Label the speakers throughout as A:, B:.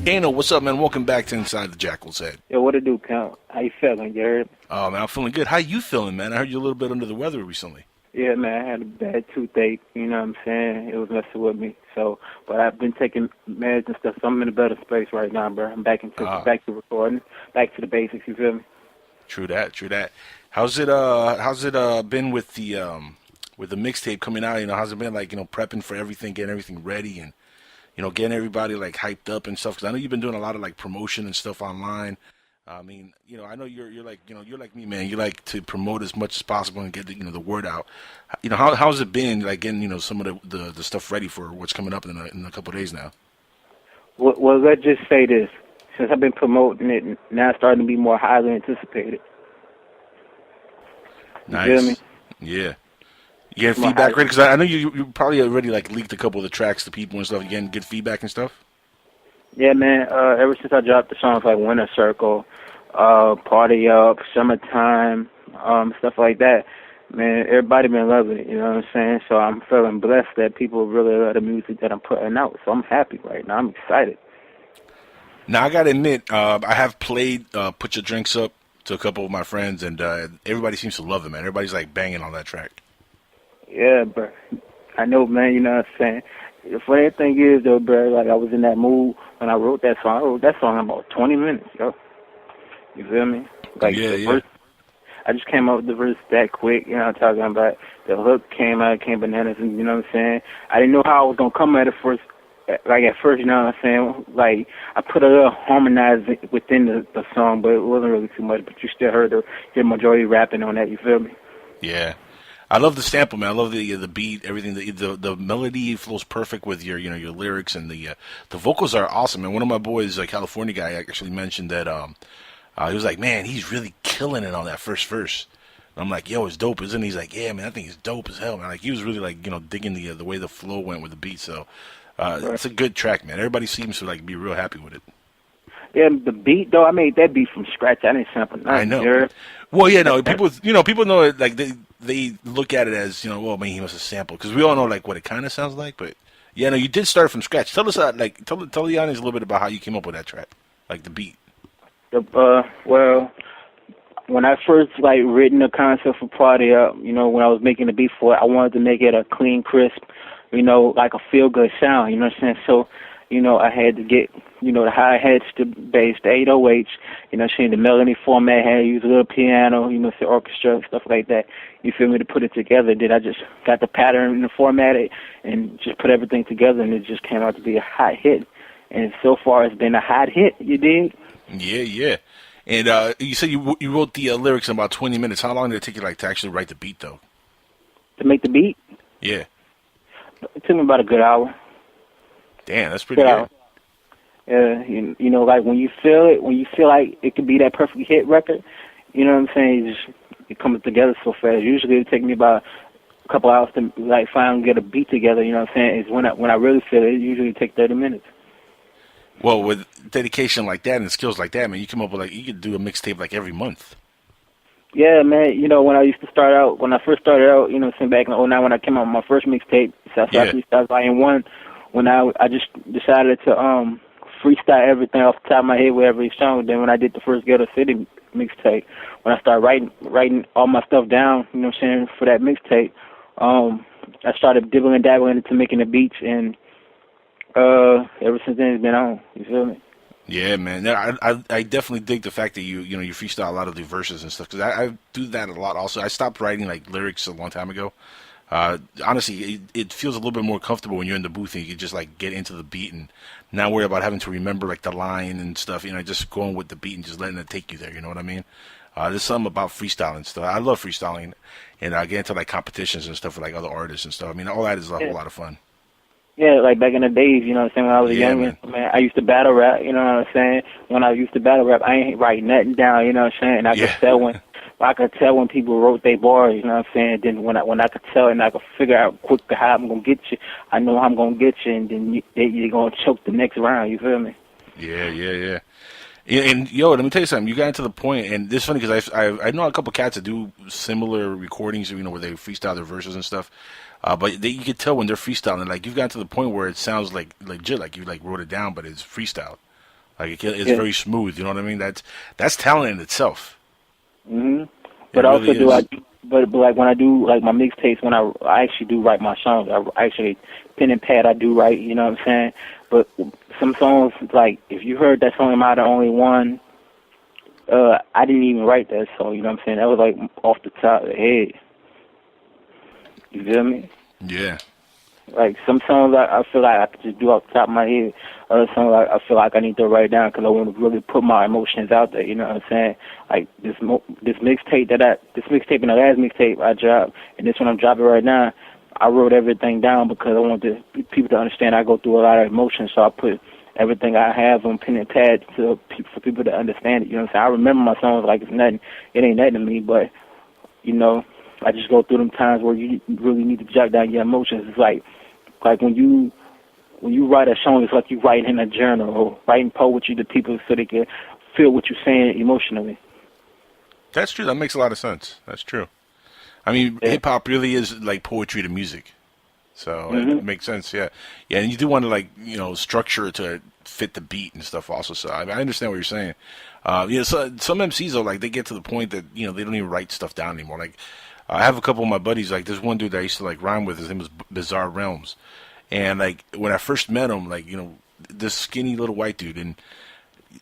A: Kano, what's up, man? Welcome back to Inside the Jackal's Head.
B: Yo, what it do, Count? How you feeling, you heard?
A: Oh, man, I'm feeling good. How you feeling, man? I heard you a little bit under the weather recently.
B: Yeah, man, I had a bad toothache, you know what I'm saying? It was messing with me. So, but I've been taking meds and stuff, so I'm in a better space right now, bro. I'm back to recording, back to the basics, you feel me?
A: True that, true that. How's it been with the mixtape coming out? You know, how's it been like, prepping for everything, getting everything ready and getting everybody like hyped up and stuff? Because I know you've been doing a lot of like promotion and stuff online. I mean, I know you're like, you're like me, man. You like to promote as much as possible and get the word out. How's it been, like getting, some of the stuff ready for what's coming up in a couple of days now?
B: Well, let's just say this. Since I've been promoting it, now it's starting to be more highly anticipated. You
A: Nice.
B: feel me?
A: Yeah. You getting feedback ready? Because I know you probably already like leaked a couple of the tracks to people and stuff. You getting good feedback and stuff?
B: Yeah, man. Ever since I dropped the songs like Winter Circle, Party Up, Summertime, stuff like that, man, everybody been loving it, you know what I'm saying? So I'm feeling blessed that people really love the music that I'm putting out. So I'm happy right now. I'm excited.
A: Now, I got to admit, I have played Put Your Drinks Up to a couple of my friends, and everybody seems to love it, man. Everybody's like banging on that track.
B: Yeah, bro. I know, man, you know what I'm saying? The funny thing is, though, bro, like I was in that mood when I wrote that song. I wrote that song in about 20 minutes, yo. You feel me? Like the verse, I just came up with the verse that quick, you know what I'm talking about? The hook came bananas, and you know what I'm saying? I didn't know how I was going to come at it first. Like at first, you know what I'm saying? Like I put a little harmonizing within the song, but it wasn't really too much. But you still heard the majority rapping on that. You feel me?
A: Yeah, I love the sample, man. I love the beat, everything. The melody flows perfect with your your lyrics, and the vocals are awesome. And one of my boys, a California guy, actually mentioned that he was like, man, he's really killing it on that first verse. And I'm like, yo, it's dope, isn't it? He's like, yeah, man, I think it's dope as hell, man. Like he was really like digging the way the flow went with the beat. So. It's a good track, man. Everybody seems to like be real happy with it.
B: Yeah, the beat though, I made that beat from scratch. I didn't sample nothing.
A: I know. Well, yeah, no, people know it, like they look at it as well, man, he must have sampled because we all know like what it kind of sounds like. But yeah, no, you did start from scratch. Tell us tell the audience a little bit about how you came up with that track, like the beat.
B: Well, when I first like written the concept for Party Up, when I was making the beat for it, I wanted to make it a clean, crisp, like a feel-good sound, you know what I'm saying? So, I had to get, the hi-hats, the bass, the 808s, the melody format, had to use a little piano, the orchestra, stuff like that, you feel me, to put it together. Then I just got the pattern and format it and just put everything together, and it just came out to be a hot hit. And so far, it's been a hot hit, you dig?
A: Yeah, yeah. And you said you wrote the lyrics in about 20 minutes. How long did it take you to actually write the beat, though?
B: To make the beat?
A: Yeah.
B: It took me about a good hour.
A: Damn, that's pretty good.
B: Yeah, like when you feel like it could be that perfect hit record, you know what I'm saying? It comes together so fast. Usually it takes me about a couple hours to like finally get a beat together. You know what I'm saying? It's when I really feel it. It usually takes 30 minutes.
A: Well, with dedication like that and skills like that, man, you come up with you could do a mixtape like every month.
B: Yeah, man, when I first started out, saying back in '09 when I came out with my first mixtape, Southside Freestyle Volume 1, when I just decided to freestyle everything off the top of my head with every song. Then when I did the first Ghetto City mixtape, when I started writing all my stuff down, you know what I'm saying, for that mixtape, I started dibbling and dabbling into making the beats, and ever since then it's been on, you feel me?
A: Yeah, man. I definitely dig the fact that you freestyle a lot of the verses and stuff because I do that a lot. Also, I stopped writing like lyrics a long time ago. Honestly, it feels a little bit more comfortable when you're in the booth and you can just like get into the beat and not worry about having to remember like the line and stuff. Just going with the beat and just letting it take you there. You know what I mean? There's something about freestyling stuff. I love freestyling, and I get into like competitions and stuff with like other artists and stuff. I mean, all that is a whole lot of fun.
B: Yeah, like back in the days, you know what I'm saying, when I was a youngin', man, I used to battle rap, you know what I'm saying? When I used to battle rap, I ain't write nothing down, you know what I'm saying? And I could tell when people wrote their bars, you know what I'm saying? Then when I could tell and I could figure out quick how I'm gonna get you, I know how I'm gonna get you, and then you're gonna choke the next round, you feel me?
A: Yeah, yeah, yeah. And yo, let me tell you something. You got to the point, and this is funny because I know a couple cats that do similar recordings, where they freestyle their verses and stuff. But you can tell when they're freestyling, like you've gotten to the point where it sounds like legit, like you like wrote it down, but it's freestyle. Like it's
B: Yeah.
A: very smooth. You know what I mean? That's talent in itself.
B: Mhm.
A: It
B: But
A: really
B: also do I
A: is.
B: do, but like when I do like my mixtapes, when I actually do write my songs, I actually pen and pad I do write, you know what I'm saying? But some songs, like if you heard that song, Am I the Only One? I didn't even write that song, you know what I'm saying? That was like off the top of the head. You feel me?
A: Yeah.
B: Like some songs I feel like I could just do off the top of my head. Other songs I feel like I need to write down because I want to really put my emotions out there. You know what I'm saying? Like this mixtape and the last mixtape I dropped, and this one I'm dropping right now. I wrote everything down because I want people to understand I go through a lot of emotions. So I put everything I have on pen and pad for people to understand it. You know what I'm saying? I remember my songs like it's nothing. It ain't nothing to me, but you know, I just go through them times where you really need to jot down your emotions. It's like when you write a song, it's like you writing in a journal or writing poetry to people so they can feel what you're saying emotionally.
A: That's true. That makes a lot of sense. That's true. I mean,
B: Yeah.
A: hip hop really is like poetry to music. So it
B: Mhm.
A: makes sense, yeah, yeah. And you do want to like structure it to fit the beat and stuff also. So I understand what you're saying. So some MCs though, like they get to the point that they don't even write stuff down anymore. Like I have a couple of my buddies. Like there's one dude that I used to like rhyme with. His name was Bizarre Realms, and like when I first met him, like this skinny little white dude, and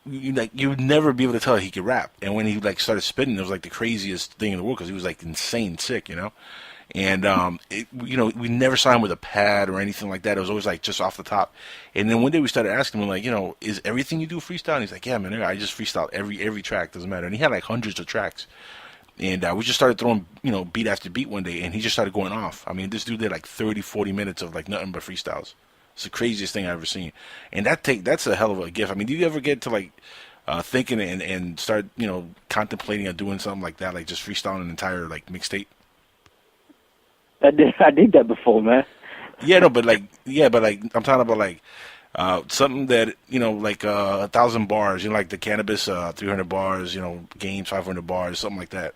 A: you would never be able to tell he could rap. And when he like started spitting, it was like the craziest thing in the world because he was like insane sick. And we never saw him with a pad or anything like that. It was always like just off the top. And then one day we started asking him like, is everything you do freestyle? And he's like, yeah, man, I just freestyle every track, doesn't matter. And he had like hundreds of tracks. And we just started throwing, beat after beat one day, and he just started going off. I mean, this dude did like 30, 40 minutes of like nothing but freestyles. It's the craziest thing I've ever seen. And that's a hell of a gift. I mean, do you ever get to like thinking and start, contemplating on doing something like that, like just freestyling an entire like mixtape?
B: I did that before, man.
A: Yeah, no, but like, I'm talking about like something that like 1,000 bars, like the cannabis, 300 bars, games 500 bars, something like that.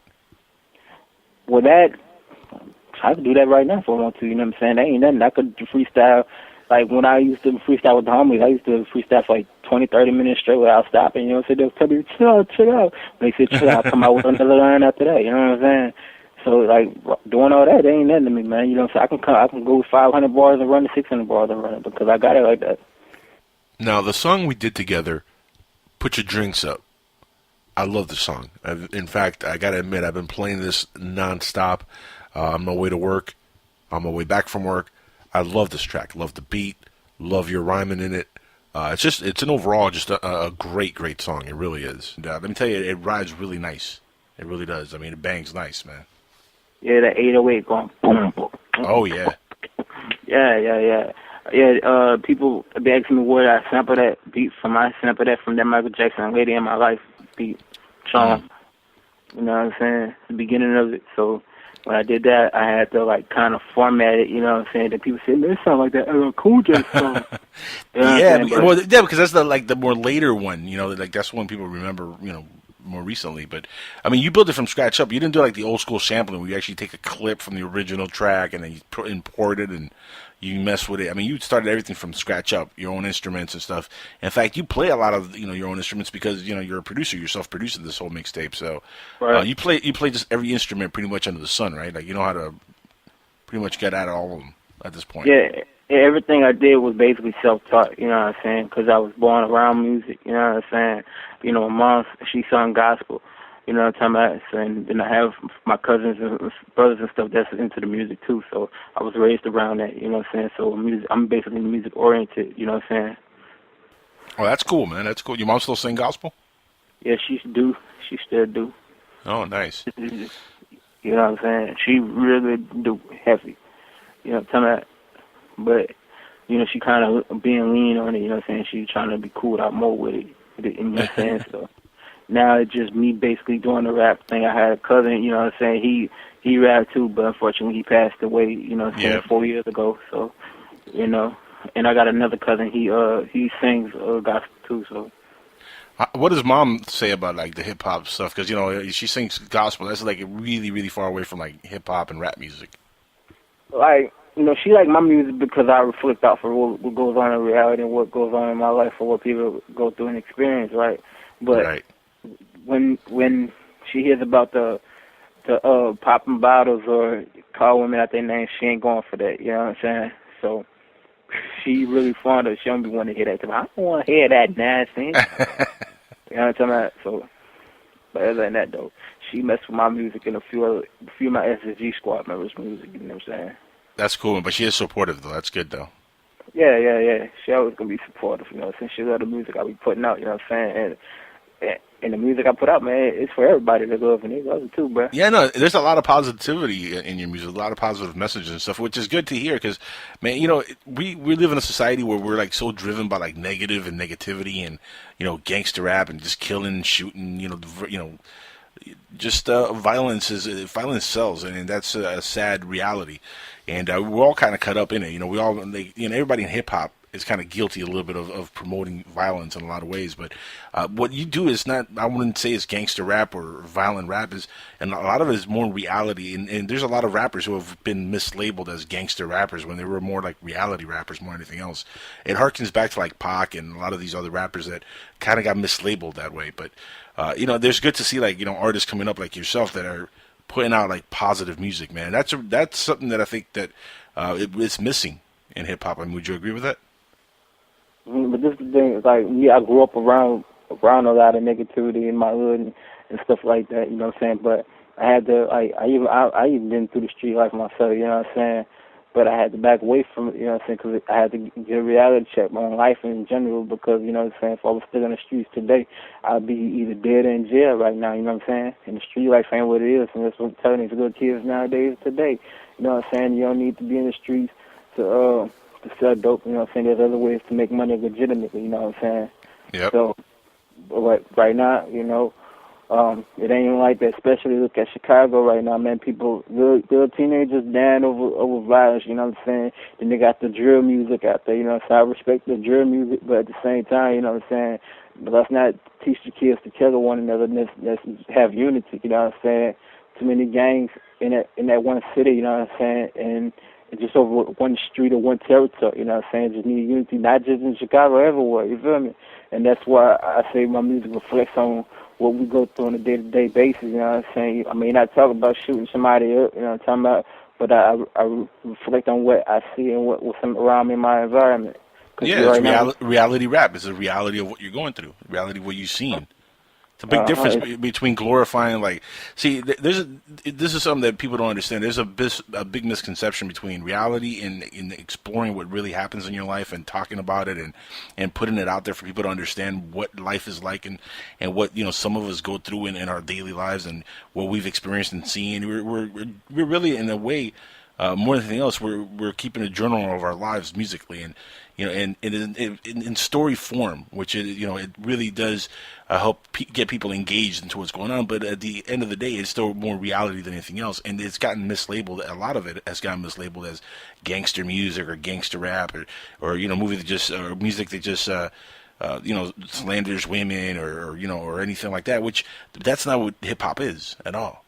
B: Well, I could do that right now if I want to. You know what I'm saying? That ain't nothing. I could freestyle. Like when I used to freestyle with the homies, I used to freestyle for like 20, 30 minutes straight without stopping. You know what I'm saying? They'll tell me, chill out, chill out. When they say chill out, I come out with another line after that. You know what I'm saying? So like doing all that ain't nothing to me, man. You know what I'm saying? I can go with 500 bars and run the 600 bars and run it because I got it like that.
A: Now the song we did together, "Put Your Drinks Up." I love the song. In fact, I gotta admit, I've been playing this nonstop. On my way to work, on my way back from work. I love this track. Love the beat. Love your rhyming in it. It's an overall just a great song. It really is. And, let me tell you, it rides really nice. It really does. I mean, it bangs nice, man.
B: Yeah, the 808 going boom, boom.
A: Oh yeah.
B: Yeah, people be asking me where I sample that beat from. I sample that from that Michael Jackson "Lady in My Life" beat song. You know what I'm saying? The beginning of it. So when I did that, I had to like kind of format it. You know what I'm saying? That people say, "Man, it sound like that Cool J song." You know what I'm
A: Yeah,
B: saying? But
A: yeah, because that's the more later one. Like that's one people remember. More recently. But I mean, you built it from scratch up. You didn't do like the old school sampling where you actually take a clip from the original track and then you import it and you mess with it. I mean, you started everything from scratch up, your own instruments and stuff. In fact, you play a lot of your own instruments because you're a producer. You're self-producing this whole mixtape, so
B: right.
A: you play just every instrument pretty much under the sun, right? Like you know how to pretty much get out of all of them at this point.
B: Yeah, everything I did was basically self-taught, you know what I'm saying? Because I was born around music, you know what I'm saying? My mom, she sung gospel, you know what I'm talking about? And then I have my cousins and brothers and stuff that's into the music too, so I was raised around that, you know what I'm saying? So I'm basically music-oriented, you know what I'm saying?
A: Oh, that's cool, man. That's cool. Your mom still sing gospel?
B: Yeah, she do. She still do.
A: Oh, nice.
B: You know what I'm saying? She really do heavy, you know what I'm talking about? But, she kind of being lean on it, you know what I'm saying? She's trying to be cool out more with it, you know what I'm saying? So now it's just me basically doing the rap thing. I had a cousin, you know what I'm saying? He rapped too, but unfortunately he passed away, you know what I'm saying, 4 years ago. So, and I got another cousin, he sings gospel too, so.
A: What does mom say about like the hip hop stuff? Because she sings gospel. That's like really really far away from like hip hop and rap music.
B: Like she like my music because I reflect off of what goes on in reality and what goes on in my life or what people go through and experience, right? But
A: Right.
B: when she hears about the popping bottles or call women out their name, she ain't going for that. You know what I'm saying? So she really fond of. She don't be want to hear that. 'Cause I don't want to hear that nonsense. You know what I'm talking about? So, but other than that though, she messed with my music and a few of my SSG squad members' music. You know what I'm saying?
A: That's cool, but she is supportive though. That's good though.
B: Yeah. She always gonna be supportive. You know, since she love the music I be putting out. You know what I'm saying? And the music I put out, man, it's for everybody to love, and they love it too, bro.
A: Yeah, no, there's a lot of positivity in your music, a lot of positive messages and stuff, which is good to hear. Because, man, we live in a society where we're like so driven by like negative and negativity and gangster rap and just killing and shooting. Just violence sells, and that's a sad reality. And we're all kind of cut up in it. We all everybody in hip hop is kind of guilty a little bit of promoting violence in a lot of ways. But what you do is not, I wouldn't say it's gangster rap or violent rap, and a lot of it is more reality. And there's a lot of rappers who have been mislabeled as gangster rappers when they were more like reality rappers more than anything else. It harkens back to like Pac and a lot of these other rappers that kind of got mislabeled that way. But there's good to see like artists coming up like yourself that are putting out like positive music, man. That's something that I think that it's missing in hip hop. I mean, would you agree with that?
B: But this is the thing, like I grew up around a lot of negativity in my hood and stuff like that. You know what I'm saying? But I had to I even been through the street life myself. You know what I'm saying? But I had to back away from it. You know what I'm saying? Because I had to get a reality check my own life in general. Because you know what I'm saying? If I was still in the streets today, I'd be either dead or in jail right now. You know what I'm saying? And the street life ain't what it is, and that's what I'm telling these little kids nowadays today. You know what I'm saying? You don't need to be in the streets to sell dope, you know what I'm saying? There's other ways to make money legitimately, you know what I'm saying?
A: Yep.
B: So, but right now, it ain't even like that. Especially look at Chicago right now, man. People, little teenagers dying over violence, you know what I'm saying? Then they got the drill music out there, you know what I'm saying? I respect the drill music, but at the same time, you know what I'm saying? But let's not teach the kids to kill one another. Let's have unity, you know what I'm saying? Too many gangs in that one city, you know what I'm saying? And just over one street or one territory, you know what I'm saying? Just need unity, not just in Chicago, everywhere, you feel me? And that's why I say my music reflects on what we go through on a day-to-day basis, you know what I'm saying? I mean, I talk about shooting somebody up, you know what I'm talking about, but I reflect on what I see and what's around me in my environment.
A: Yeah, it's reality rap. It's a reality of what you're going through, reality of what you've seen. It's a big difference between glorifying, this is something that people don't understand. There's a big misconception between reality and exploring what really happens in your life and talking about it and putting it out there for people to understand what life is like and what some of us go through in our daily lives and what we've experienced and seen. We're really, in a way, more than anything else, we're keeping a journal of our lives musically and in story form, which it really does help get people engaged into what's going on. But at the end of the day, it's still more reality than anything else, and it's gotten mislabeled. A lot of it has gotten mislabeled as gangster music or gangster rap or movie that just or music that just slanders women or anything like that. Which that's not what hip hop is at all.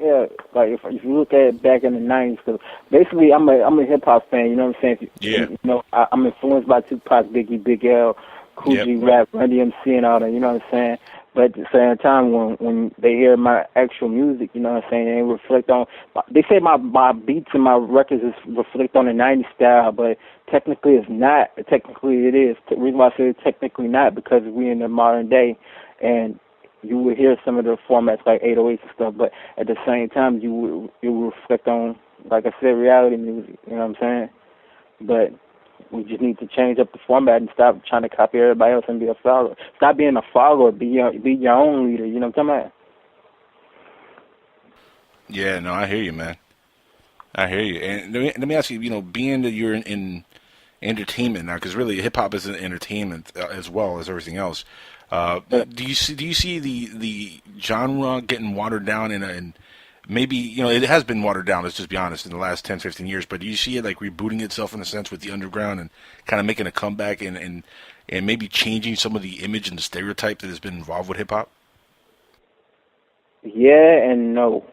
B: Yeah, like if you look at it back in the '90s, because basically I'm a hip hop fan. You know what I'm saying?
A: Yeah.
B: I'm influenced by Tupac, Biggie, Big L, Cool G Rap, Run DMC, and all that. You know what I'm saying? But at the same time, when they hear my actual music, you know what I'm saying, they reflect on. They say my beats and my records is reflect on the '90s style, but technically it's not. Technically it is. The reason why I say technically not because we in the modern day, and you will hear some of the formats like 808s and stuff, but at the same time, you will reflect on, like I said, reality music. You know what I'm saying? But we just need to change up the format and stop trying to copy everybody else and be a follower. Stop being a follower. Be your own leader. You know what I'm talking about?
A: Yeah, no, I hear you, man. I hear you. And let me ask you, being that you're in entertainment now, because really hip hop is an entertainment as well as everything else. Do you see the genre getting watered down and maybe it has been watered down, let's just be honest, in the last 10, 15 years, but do you see it like rebooting itself in a sense with the underground and kind of making a comeback and maybe changing some of the image and the stereotype that has been involved with hip hop?
B: Yeah and no.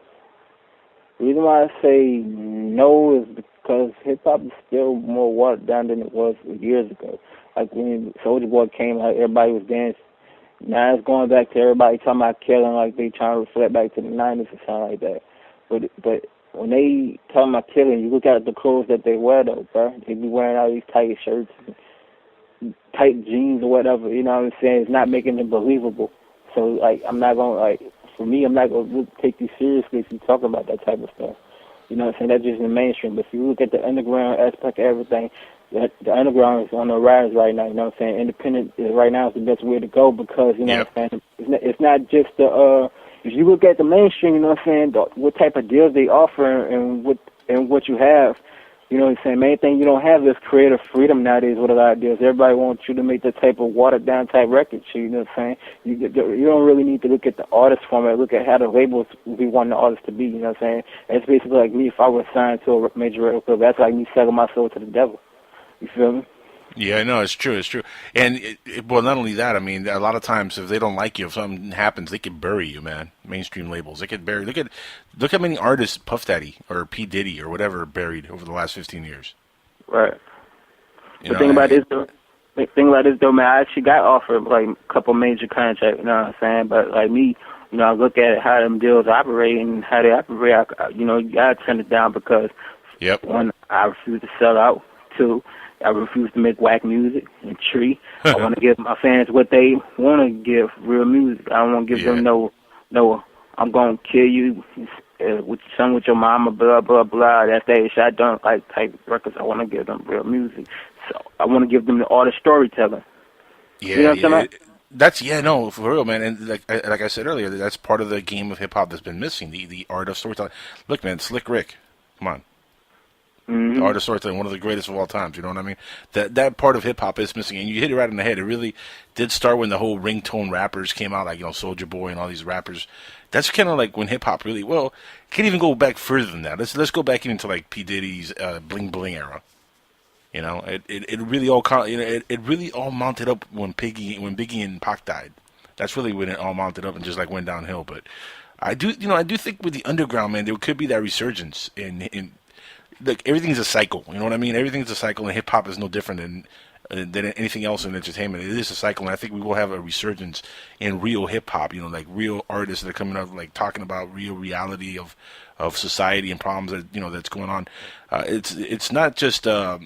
B: The reason why I say no is because hip hop is still more watered down than it was years ago. Like when Soulja Boy came out, everybody was dancing. Now it's going back to everybody talking about killing, like they trying to reflect back to the '90s or something like that. But when they talking about killing, you look at the clothes that they wear though, bro. They be wearing all these tight shirts, and tight jeans or whatever. You know what I'm saying? It's not making it believable. So like, I'm not gonna for me, I'm not gonna take you seriously if you talk about that type of stuff. You know what I'm saying? That's just the mainstream. But if you look at the underground aspect of everything, the underground is on the rise right now. You know what I'm saying? Independent right now is the best way to go because, you know what I'm saying? It's not just the, if you look at the mainstream, you know what I'm saying, what type of deals they offer and what you have, you know what I'm saying? Main thing you don't have is creative freedom nowadays with a lot of deals. Everybody wants you to make the type of watered down type record. You know what I'm saying? You don't really need to look at the artist format. Look at how the labels we want the artist to be. You know what I'm saying? It's basically like me if I was signed to a major record label. That's like me selling my soul to the devil. You feel me?
A: Yeah, no, it's true, it's true. And, well, not only that, I mean, a lot of times if they don't like you, if something happens, they can bury you, man. Mainstream labels. They could bury, look how many artists Puff Daddy or P. Diddy or whatever buried over the last 15 years.
B: Right. The thing about this, though, man, I actually got offered, like, a couple major contracts, you know what I'm saying? But, like, me, you know, I look at how them deals operate and how they operate, you know, you got to turn it down because, one, I refuse to sell out. Two, I refuse to make whack music. And three, I want to give my fans what they want to give, real music. I don't want to give them no, I'm going to kill you with your mama, blah, blah, blah. That's that shit. I don't like type records. I want to give them real music. So I want to give them the art of storytelling.
A: Yeah,
B: you know what I'm saying?
A: That's, no, for real, man. And like I said earlier, that's part of the game of hip-hop that's been missing, the art of storytelling. Look, man, Slick Rick, come on. The art of storytelling, one of the greatest of all times. You know what I mean? That part of hip hop is missing, and you hit it right in the head. It really did start when the whole ringtone rappers came out, like Soulja Boy and all these rappers. That's kind of like when hip hop really can't even go back further than that. Let's go back even to like P Diddy's Bling Bling era. You know, it really all it really all mounted up when Biggie and Pac died. That's really when it all mounted up and just like went downhill. But I do think with the underground, man, there could be that resurgence in. Like, everything's a cycle, you know what I mean? Everything's a cycle, and hip-hop is no different than anything else in entertainment. It is a cycle, and I think we will have a resurgence in real hip-hop, like real artists that are coming up, like talking about real reality of society and problems that, that's going on. It's not just, a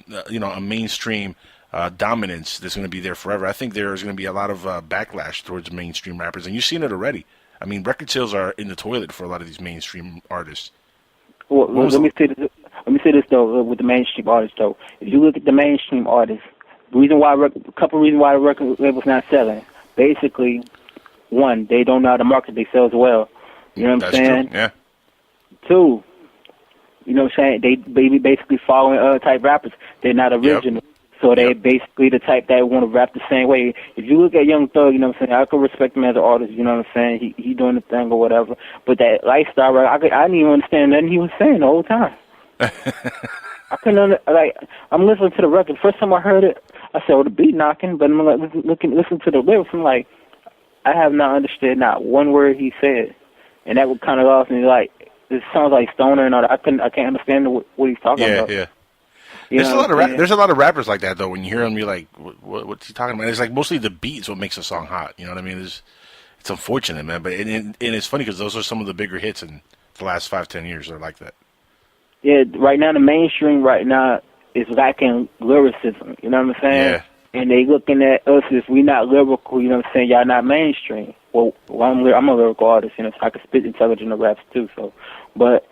A: mainstream dominance that's going to be there forever. I think there is going to be a lot of backlash towards mainstream rappers, and you've seen it already. I mean, record sales are in the toilet for a lot of these mainstream artists.
B: Well, let me say this though with the mainstream artists though. If you look at the mainstream artists, a couple reasons why the record label's not selling. Basically, one, they don't know how to market themselves well. You know what I'm saying?
A: True. Yeah.
B: Two, you know what I'm saying? They basically following other type rappers. They're not original. So they basically the type that want to rap the same way. If you look at Young Thug, you know what I'm saying, I could respect him as an artist, you know what I'm saying? He doing the thing or whatever. But that lifestyle, I didn't even understand nothing he was saying the whole time. I couldn't I'm listening to the record. First time I heard it, I said, the beat knocking, but I'm like listen to the lyrics. I'm like, I have not understood not one word he said, and that would kind of lost me. Like, it sounds like stoner and all that. I can't understand what he's talking about.
A: Yeah. There's a lot of rappers like that though. When you hear them, you're like, what's he talking about? It's like mostly the beats what makes a song hot. You know what I mean? It's unfortunate, man. But and it's funny because those are some of the bigger hits in the last 5-10 years. Are like that. Yeah,
B: right now the mainstream right now is lacking lyricism. You know what I'm saying?
A: Yeah.
B: And they looking at us if we not lyrical. You know what I'm saying? Y'all not mainstream. Well I'm a lyrical artist. You know, so I can spit intelligent raps too. So, but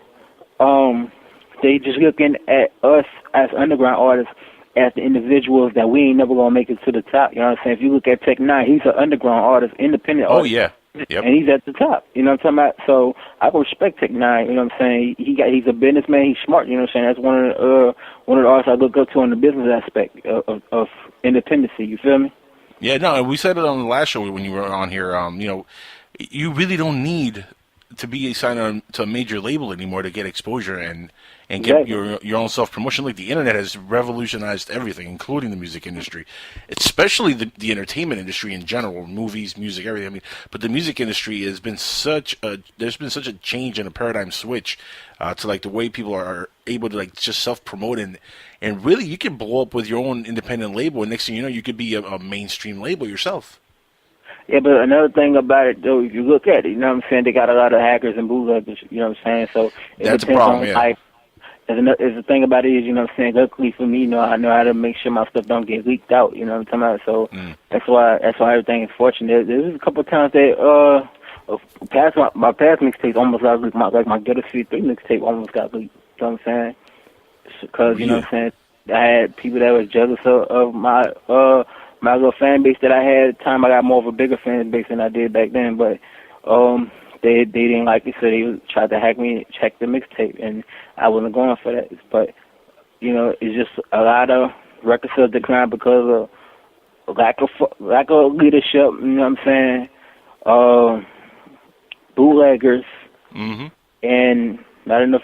B: they just looking at us as underground artists as the individuals that we ain't never gonna make it to the top. You know what I'm saying? If you look at Tech Nine, he's an underground artist, independent artist.
A: Oh yeah. Yep.
B: And he's at the top. You know what I'm talking about? So I respect Tech Nine. You know what I'm saying? He's a businessman. He's smart. You know what I'm saying? That's one of the artists I look up to on the business aspect of independency. You feel me?
A: Yeah. No, we said it on the last show when you were on here. You really don't need to be signed on to a major label anymore to get exposure and get
B: Exactly.
A: your own self promotion. Like the internet has revolutionized everything, including the music industry, especially the entertainment industry in general, movies, music, everything. I mean, but the music industry has been such a there's been such a change and a paradigm switch to like the way people are able to like just self promote and really you can blow up with your own independent label, and next thing you know, you could be a mainstream label yourself.
B: Yeah, but another thing about it, though, if you look at it, you know what I'm saying, they got a lot of hackers and bootleggers, you know what I'm saying? So it
A: That's a
B: depends
A: problem,
B: on,
A: yeah.
B: like, there's the thing about it is, you know what I'm saying, luckily for me, you know, I know how to make sure my stuff don't get leaked out, you know what I'm talking about? So that's why everything is fortunate. There's a couple of times that, my past mixtapes almost got leaked, my Ghetto Street 3 mixtape almost got leaked, you know what I'm saying? Because, you know what I'm saying, I had people that was jealous of my little fan base that I had at the time. I got more of a bigger fan base than I did back then, but they didn't like it, so they tried to hack the mixtape, and I wasn't going for that. But you know, it's just a lot of record sales decline because of lack of leadership. You know what I'm saying? Bootleggers
A: Mm-hmm.
B: and not enough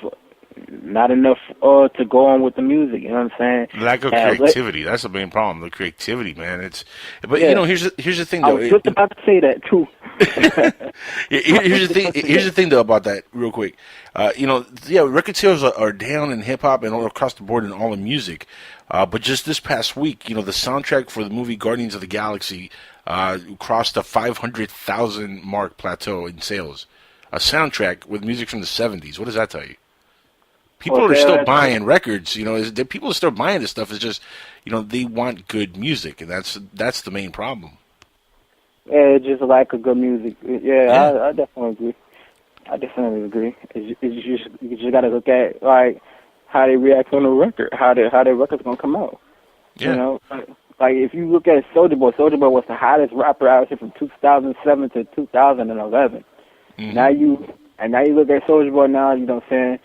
B: to go on with the music. You know what I'm saying?
A: Lack of creativity. That's the main problem. The creativity, man. But
B: Yeah.
A: you know, here's the thing
B: I
A: though.
B: was just about to say that too.
A: Here's the thing. Here's the thing though about that, real quick. You know, yeah, record sales are down in hip hop and all across the board in all the music. But just this past week, you know, the soundtrack for the movie Guardians of the Galaxy crossed the 500,000 mark plateau in sales. A soundtrack with music from the 70s. What does that tell you? People are still buying records, you know. People are still buying this stuff. It's just, you know, they want good music, and that's the main problem.
B: Yeah, it's just a lack of good music. Yeah. I definitely agree. You just gotta look at like how they react on the record, how their record's gonna come out.
A: Yeah.
B: You know, like if you look at Soulja Boy was the hottest rapper out here from 2007 to 2011.
A: Mm-hmm.
B: Now you look at Soulja Boy now, you know what I'm saying?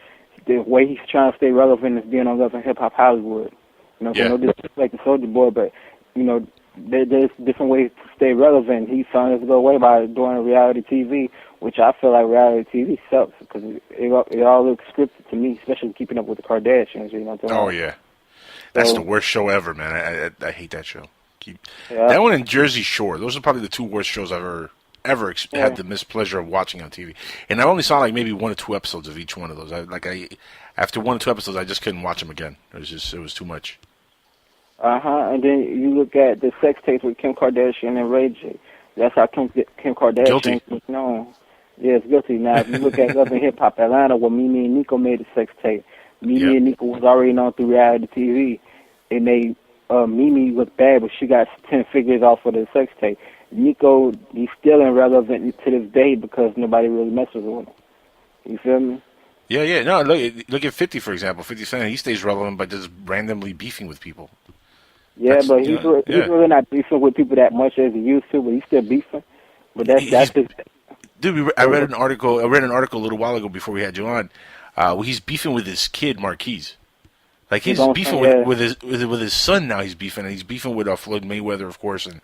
B: The way he's trying to stay relevant is being on Love and Hip Hop Hollywood. You know, so no disrespect to Soulja Boy, but you know, there's different ways to stay relevant. He found his little way by doing reality TV, which I feel like reality TV sucks because it all looks scripted to me, especially Keeping Up with the Kardashians. You know what I'm saying?
A: Oh yeah, that's the worst show ever, man. I hate that show.
B: Yeah.
A: That one and Jersey Shore. Those are probably the two worst shows I've ever had the mispleasure of watching on TV. And I only saw like maybe 1 or 2 episodes of each one of those. After 1 or 2 episodes, I just couldn't watch them again. It was too much.
B: And then you look at the sex tapes with Kim Kardashian and Ray J. That's how Kim Kardashian was known. Yeah, it's guilty. Now, if you look at Love and Hip Hop Atlanta, where Mimi and Nico made the sex tape, Mimi and Nico was already known through reality TV. It made Mimi look bad, but she got 10 figures off of the sex tape. Nico, he's still irrelevant to this day because nobody really messes with him. You feel me?
A: Yeah. No, look at 50, for example. 50 Cent, he stays relevant by just randomly beefing with people.
B: Yeah, but he's really not beefing with people that much as he used to, but he's still beefing. But that's his...
A: Dude, I read an article a little while ago before we had you on. Where he's beefing with his kid Marquise. Like he's beefing with his son now. He's beefing, and he's beefing with Floyd Mayweather, of course. And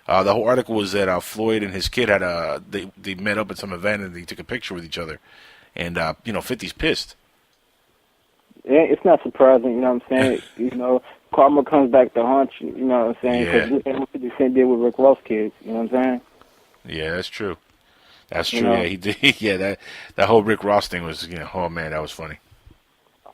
A: the whole article was that Floyd and his kid had they met up at some event and they took a picture with each other. And 50's pissed.
B: Yeah, it's not surprising. You know what I'm saying? You know, karma comes back to haunt you. You know what I'm saying? Because look at what 50 Cent did with Rick Ross kids. You know what I'm saying?
A: Yeah, that's true. That's true. Yeah, he did. Yeah, that whole Rick Ross thing was, oh man, that was funny.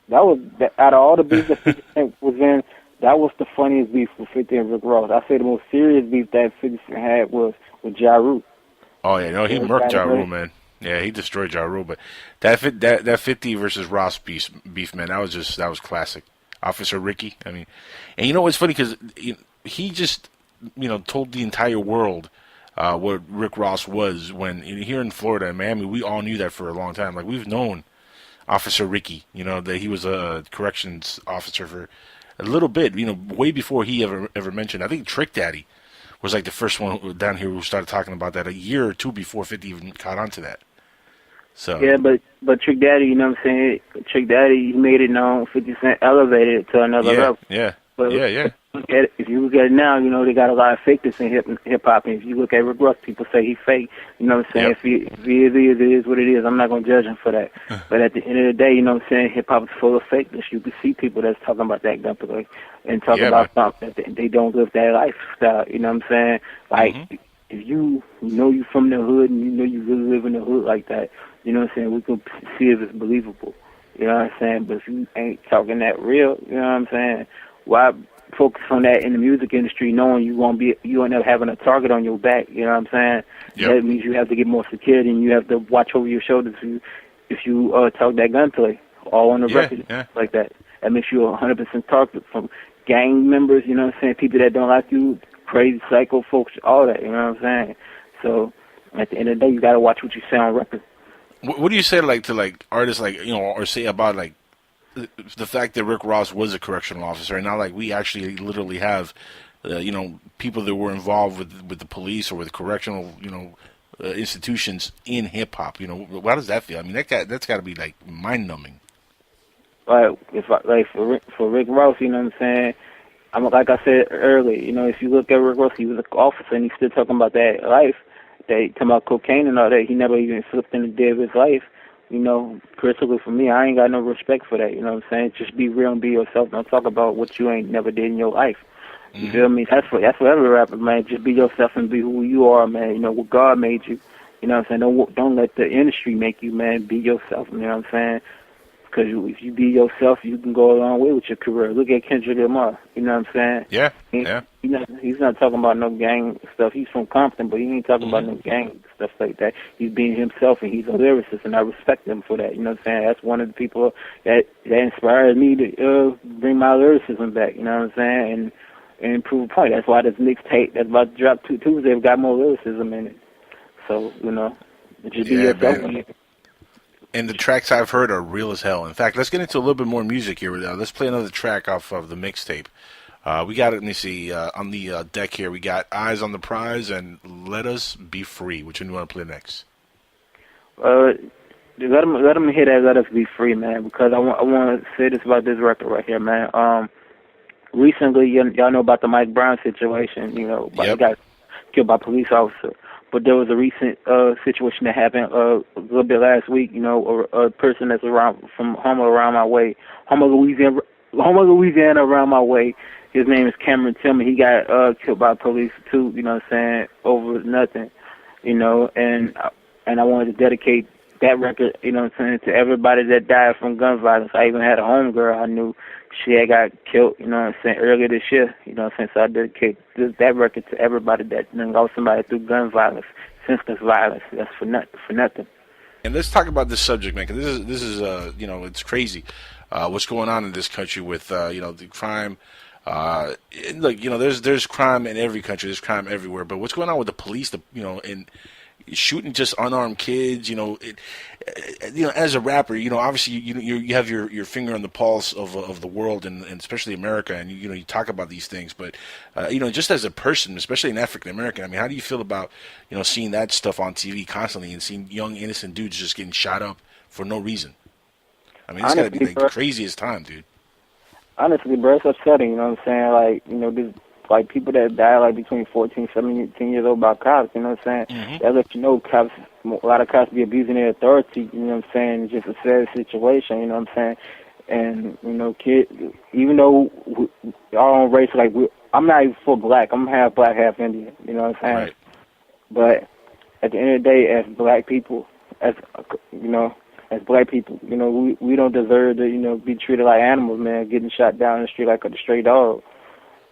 B: That was out of all the beefs that 50 Cent was in, that was the funniest beef with 50 and Rick Ross. I say the most serious beef that 50 Cent had was with Ja Rule.
A: Oh yeah, no, he murked Ja Rule, man. Yeah, he destroyed Ja Rule. But that 50 versus Ross beef, man, that was classic. Officer Ricky. I mean, and you know what's funny because he just told the entire world what Rick Ross was when here in Florida and Miami, we all knew that for a long time. Like we've known Officer Ricky, that he was a corrections officer for a little bit, way before he ever mentioned. I think Trick Daddy was like the first one down here who started talking about that a year or two before 50 even caught on to that. So
B: yeah, but Trick Daddy, you know what I'm saying? Trick Daddy, he made it known. 50 Cent elevated it to another level.
A: Yeah.
B: But
A: Yeah.
B: if you look at it now, you know, they got a lot of fakeness in hip hop. And if you look at Rick Ross, people say he fake. You know what I'm saying?
A: Yep.
B: If he is, it is what it is. I'm not gonna judge him for that. But at the end of the day, you know what I'm saying? Hip hop is full of fakeness. You can see people that's talking about that gunplay and talking
A: Yeah,
B: about
A: man.
B: something that they don't live that lifestyle. You know what I'm saying? Like if you know you from the hood and you know you really live in the hood like that, you know what I'm saying? We can see if it's believable. You know what I'm saying? But if you ain't talking that real, you know what I'm saying? Why focus on that in the music industry, knowing you won't end up having a target on your back? You know what I'm saying?
A: Yep.
B: That means you have to get more security and you have to watch over your shoulders if you talk that gunplay all on the record like that. That makes you 100% target from gang members. You know what I'm saying? People that don't like you, crazy psycho folks, all that. You know what I'm saying? So at the end of the day, you gotta watch what you say on record.
A: What do you say to artists or say about the fact that Rick Ross was a correctional officer, and now like we actually literally have people that were involved with the police or with correctional institutions in hip hop. How does that feel? I mean, that's got to be like mind numbing.
B: For Rick Ross, you know what I'm saying? Like I said earlier, you know, if you look at Rick Ross, he was an officer and he's still talking about that life. They talking about cocaine and all that. He never even flipped in the day of his life. You know, personally for me, I ain't got no respect for that. You know what I'm saying? Just be real and be yourself. Don't talk about what you ain't never did in your life. You feel me? That's for every rapper, man. Just be yourself and be who you are, man. You know, what God made you. You know what I'm saying? Don't let the industry make you, man. Be yourself. You know what I'm saying? Because if you be yourself, you can go a long way with your career. Look at Kendrick Lamar. You know what I'm saying?
A: Yeah,
B: He's not talking about no gang stuff. He's from Compton, but he ain't talking about no gang stuff like that. He's being himself, and he's a lyricist, and I respect him for that. You know what I'm saying? That's one of the people that inspired me to bring my lyricism back. You know what I'm saying? And prove a point. That's why this mixtape that's about to drop Tuesday got more lyricism in it. So, you know, just be yourself.
A: Man. And the tracks I've heard are real as hell. In fact, let's get into a little bit more music here. Let's play another track off of the mixtape. We got it, let me see, on the deck here, we got Eyes on the Prize and Let Us Be Free. Which one do you want to play next?
B: Let them hear that Let Us Be Free, man, because I want to say this about this record right here, man. Recently, y'all know about the Mike Brown situation, you know, he got killed by a police officer. But there was a recent situation that happened a little bit last week. You know, a person that's from Homer around my way, Homer, Louisiana around my way. His name is Cameron Tillman. He got killed by police too. You know what I'm saying? Over nothing. You know, and I wanted to dedicate that record. You know what I'm saying, to everybody that died from gun violence. I even had a homegirl I knew. She had got killed, you know what I'm saying, earlier this year, you know what I'm saying, so I dedicate that record to everybody that lost somebody through gun violence, senseless violence. That's for nothing.
A: And let's talk about this subject, man, because this is it's crazy what's going on in this country with, the crime. Look, there's crime in every country, there's crime everywhere, but what's going on with the police, and shooting just unarmed kids, as a rapper, obviously you have your finger on the pulse of the world and especially America, and you talk about these things, but just as a person, especially an African American, I mean, how do you feel about seeing that stuff on TV constantly and seeing young innocent dudes just getting shot up for no reason? I mean, it's got to be like the craziest time, dude.
B: Honestly, bro, it's upsetting. You know what I'm saying? This. Like, people that die, like, between 14, 17 years old by cops, you know what I'm saying? That lets you know a lot of cops be abusing their authority, you know what I'm saying? It's just a sad situation, you know what I'm saying? And, kids, even though our own race, like, I'm not even full black. I'm half black, half Indian, you know what I'm saying?
A: Right.
B: But at the end of the day, as black people, as black people, we don't deserve to, be treated like animals, man, getting shot down in the street like a stray dog.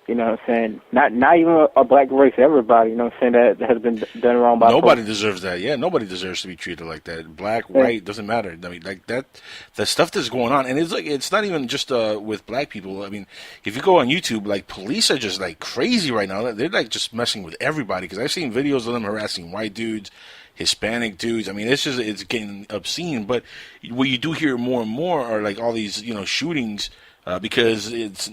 B: You know what I'm saying? Not even a black race, everybody, you know what I'm saying, that has been done wrong by
A: nobody
B: folks.
A: deserves that. Yeah, nobody deserves to be treated like that. Black, white, doesn't matter. I mean, like that, the stuff that's going on, and it's not even just with black people. I mean, if you go on YouTube, like, police are just like crazy right now. They're like just messing with everybody, because I've seen videos of them harassing white dudes, Hispanic dudes. I mean, it's getting obscene. But what you do hear more and more are like all these shootings. Because it's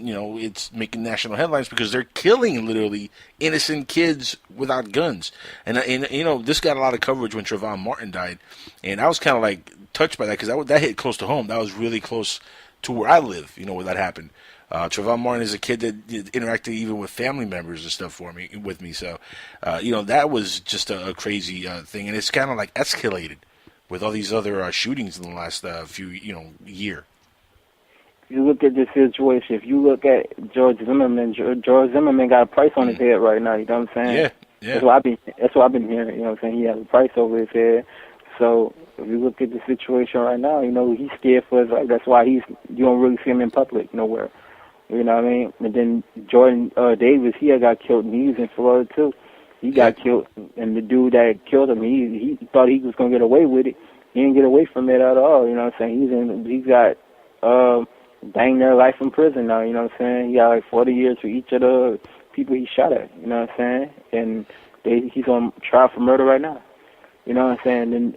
A: making national headlines because they're killing literally innocent kids without guns, and this got a lot of coverage when Trayvon Martin died, and I was kind of like touched by that because that hit close to home. That was really close to where I live, where that happened. Trayvon Martin is a kid that interacted even with family members and stuff with me. So, that was just a crazy thing, and it's kind of like escalated with all these other shootings in the last few year.
B: If you look at this situation, if you look at George Zimmerman, George Zimmerman got a price on his head right now. You know what I'm saying?
A: Yeah, yeah.
B: That's what I've been hearing. You know what I'm saying? He has a price over his head. So if you look at the situation right now, he's scared for his life. That's why you don't really see him in public nowhere. You know what I mean? And then Jordan Davis, he had got killed, and he was in Florida too. He got killed, and the dude that killed him, he thought he was gonna get away with it. He didn't get away from it at all. You know what I'm saying? He's got dang near life in prison now. You know what I'm saying? He got like 40 years for each of the people he shot at. You know what I'm saying? And he's on trial for murder right now. You know what I'm saying? And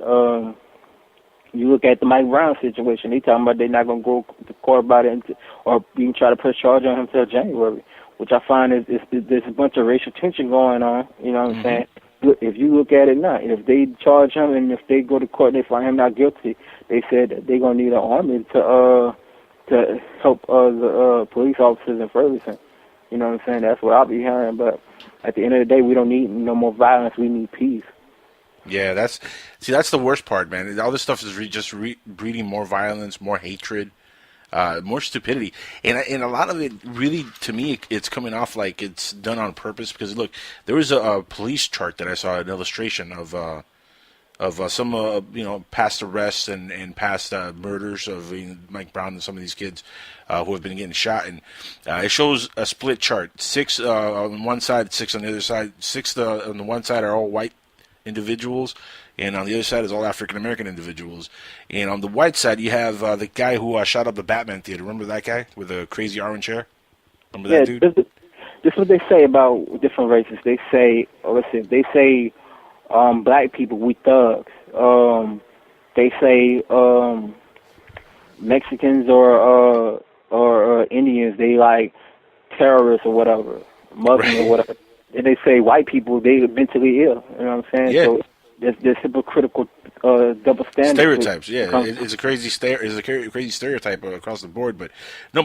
B: you look at the Mike Brown situation. They talking about they're not gonna go to court about it or even try to press charge on him until January, which I find is there's a bunch of racial tension going on. You know what I'm saying? If you look at it now, if they charge him and if they go to court and they find him not guilty, they said that they're gonna need an army to help the police officers in Ferguson. You know what I'm saying? That's what I'll be hearing. But at the end of the day, we don't need no more violence. We need peace.
A: Yeah, that's the worst part, man. All this stuff is breeding more violence, more hatred, more stupidity, and a lot of it really, to me, it's coming off like it's done on purpose. Because look, there was a police chart that I saw, an illustration of some past arrests and past murders of Mike Brown and some of these kids who have been getting shot, and it shows a split chart: 6 on one side, 6 on the other side. 6 on the one side are all white individuals, and on the other side is all African American individuals. And on the white side, you have the guy who shot up the Batman theater. Remember that guy with the crazy orange hair? Remember that dude?
B: This is what they say about different races. They say, black people, we thugs. They say Mexicans or Indians, they like terrorists or whatever, Muslims or whatever. And they say white people, they are mentally ill. You know what I'm saying?
A: Yeah.
B: So there's hypocritical double standards.
A: Stereotypes, yeah. It's a crazy crazy stereotype across the board. But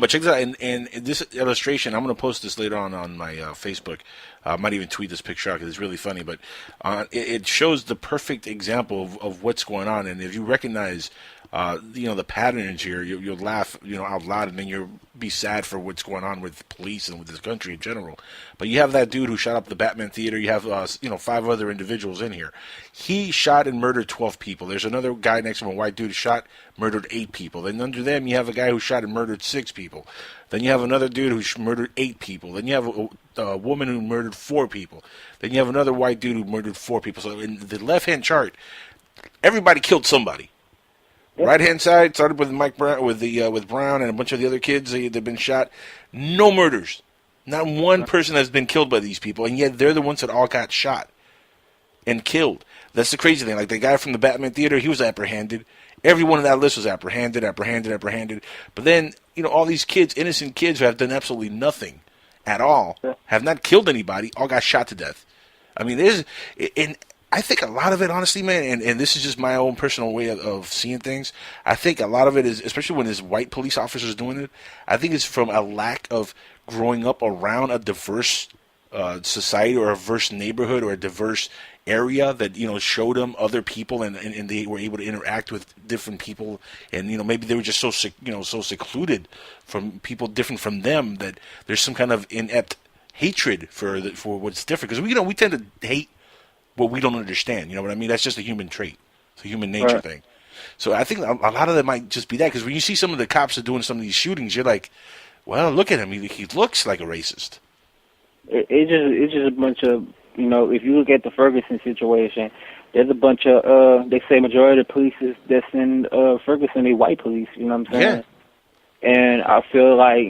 A: check this out. And this illustration, I'm going to post this later on my Facebook. I might even tweet this picture out because it's really funny. But it shows the perfect example of what's going on. And if you recognize, the patterns here, you'll laugh, out loud, and then you'll be sad for what's going on with police and with this country in general. But you have that dude who shot up the Batman theater. You have, 5 other individuals in here. He shot and murdered 12 people. There's another guy next to him, a white dude, who shot, murdered 8 people. Then under them, you have a guy who shot and murdered 6 people. Then you have another dude who murdered 8 people. Then you have a woman who murdered 4 people. Then you have another white dude who murdered 4 people. So in the left-hand chart, everybody killed somebody. Right-hand side started with Mike Brown, with Brown and a bunch of the other kids. They've been shot. No murders. Not one person has been killed by these people, and yet they're the ones that all got shot and killed. That's the crazy thing. Like the guy from the Batman theater, he was apprehended. Everyone on that list was apprehended. But then, all these kids, innocent kids who have done absolutely nothing at all, have not killed anybody, all got shot to death. I mean, I think a lot of it, honestly, man, and this is just my own personal way of seeing things, I think a lot of it is, especially when there's white police officers doing it, I think it's from a lack of growing up around a diverse society or a diverse neighborhood or a diverse area that, showed them other people and they were able to interact with different people. And, maybe they were just so secluded from people different from them that there's some kind of inept hatred for what's different. Because, we tend to hate what we don't understand. You know what I mean? That's just a human trait. It's a human nature thing. So I think a lot of that might just be that. Because when you see some of the cops are doing some of these shootings, you're like, well, look at him. He looks like a racist.
B: It's just a bunch of, if you look at the Ferguson situation, there's a bunch of, they say majority of the police that's in Ferguson, they white police, you know what I'm saying? Yeah. And I feel like,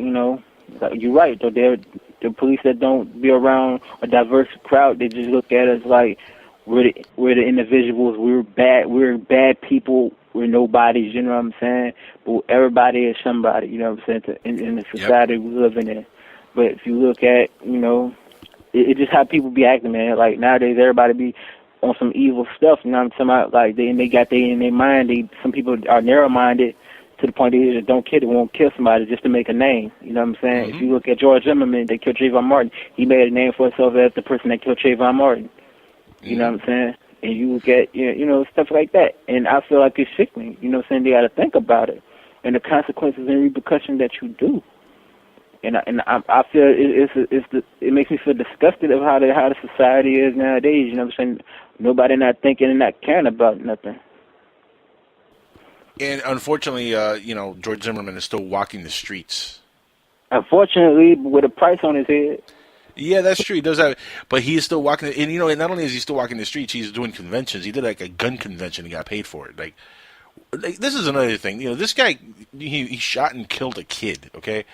B: you're right, though, the police that don't be around a diverse crowd, they just look at us like we're the individuals, we're bad people, we're nobodies, you know what I'm saying? But everybody is somebody, you know what I'm saying, in the society we're living in. But if you look at, it's just how people be acting, man. Like nowadays, everybody be on some evil stuff. You know what I'm talking about? Like they got in their mind. Some people are narrow-minded to the point that he just don't kid it, won't kill somebody just to make a name. You know what I'm saying?
A: Mm-hmm.
B: If you look at George Zimmerman, that killed Trayvon Martin, he made a name for himself as the person that killed Trayvon Martin. You know what I'm saying? And you look at, you know, stuff like that. And I feel like it's sickening. You know what I'm saying? They got to think about it and the consequences and repercussions that you do. And I feel it makes me feel disgusted of how the society is nowadays. You know what I'm saying? Nobody not thinking and not caring about nothing.
A: And unfortunately, you know, George Zimmerman is still walking the streets.
B: Unfortunately, with a price on his head.
A: Yeah, that's true. He does have, but he is still walking. And you know, not only is he still walking the streets, he's doing conventions. He did like a gun convention. He got paid for it. Like this is another thing. You know, this guy he shot and killed a kid. Okay,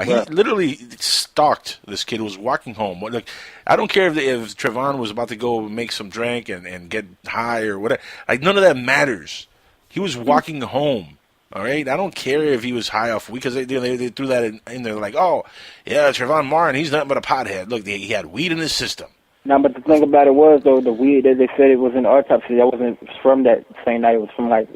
A: he literally stalked this kid who was walking home. Like, I don't care if Trayvon was about to go make some drink and get high or whatever. Like, none of that matters. He was walking home. All right, I don't care if he was high off weed, because they threw that in there like, oh yeah, Trayvon Martin, he's nothing but a pothead. Look, he had weed in his system.
B: No, but the thing about it was, though, the weed that they said it was in the autopsy, that wasn't from that same night. It was from like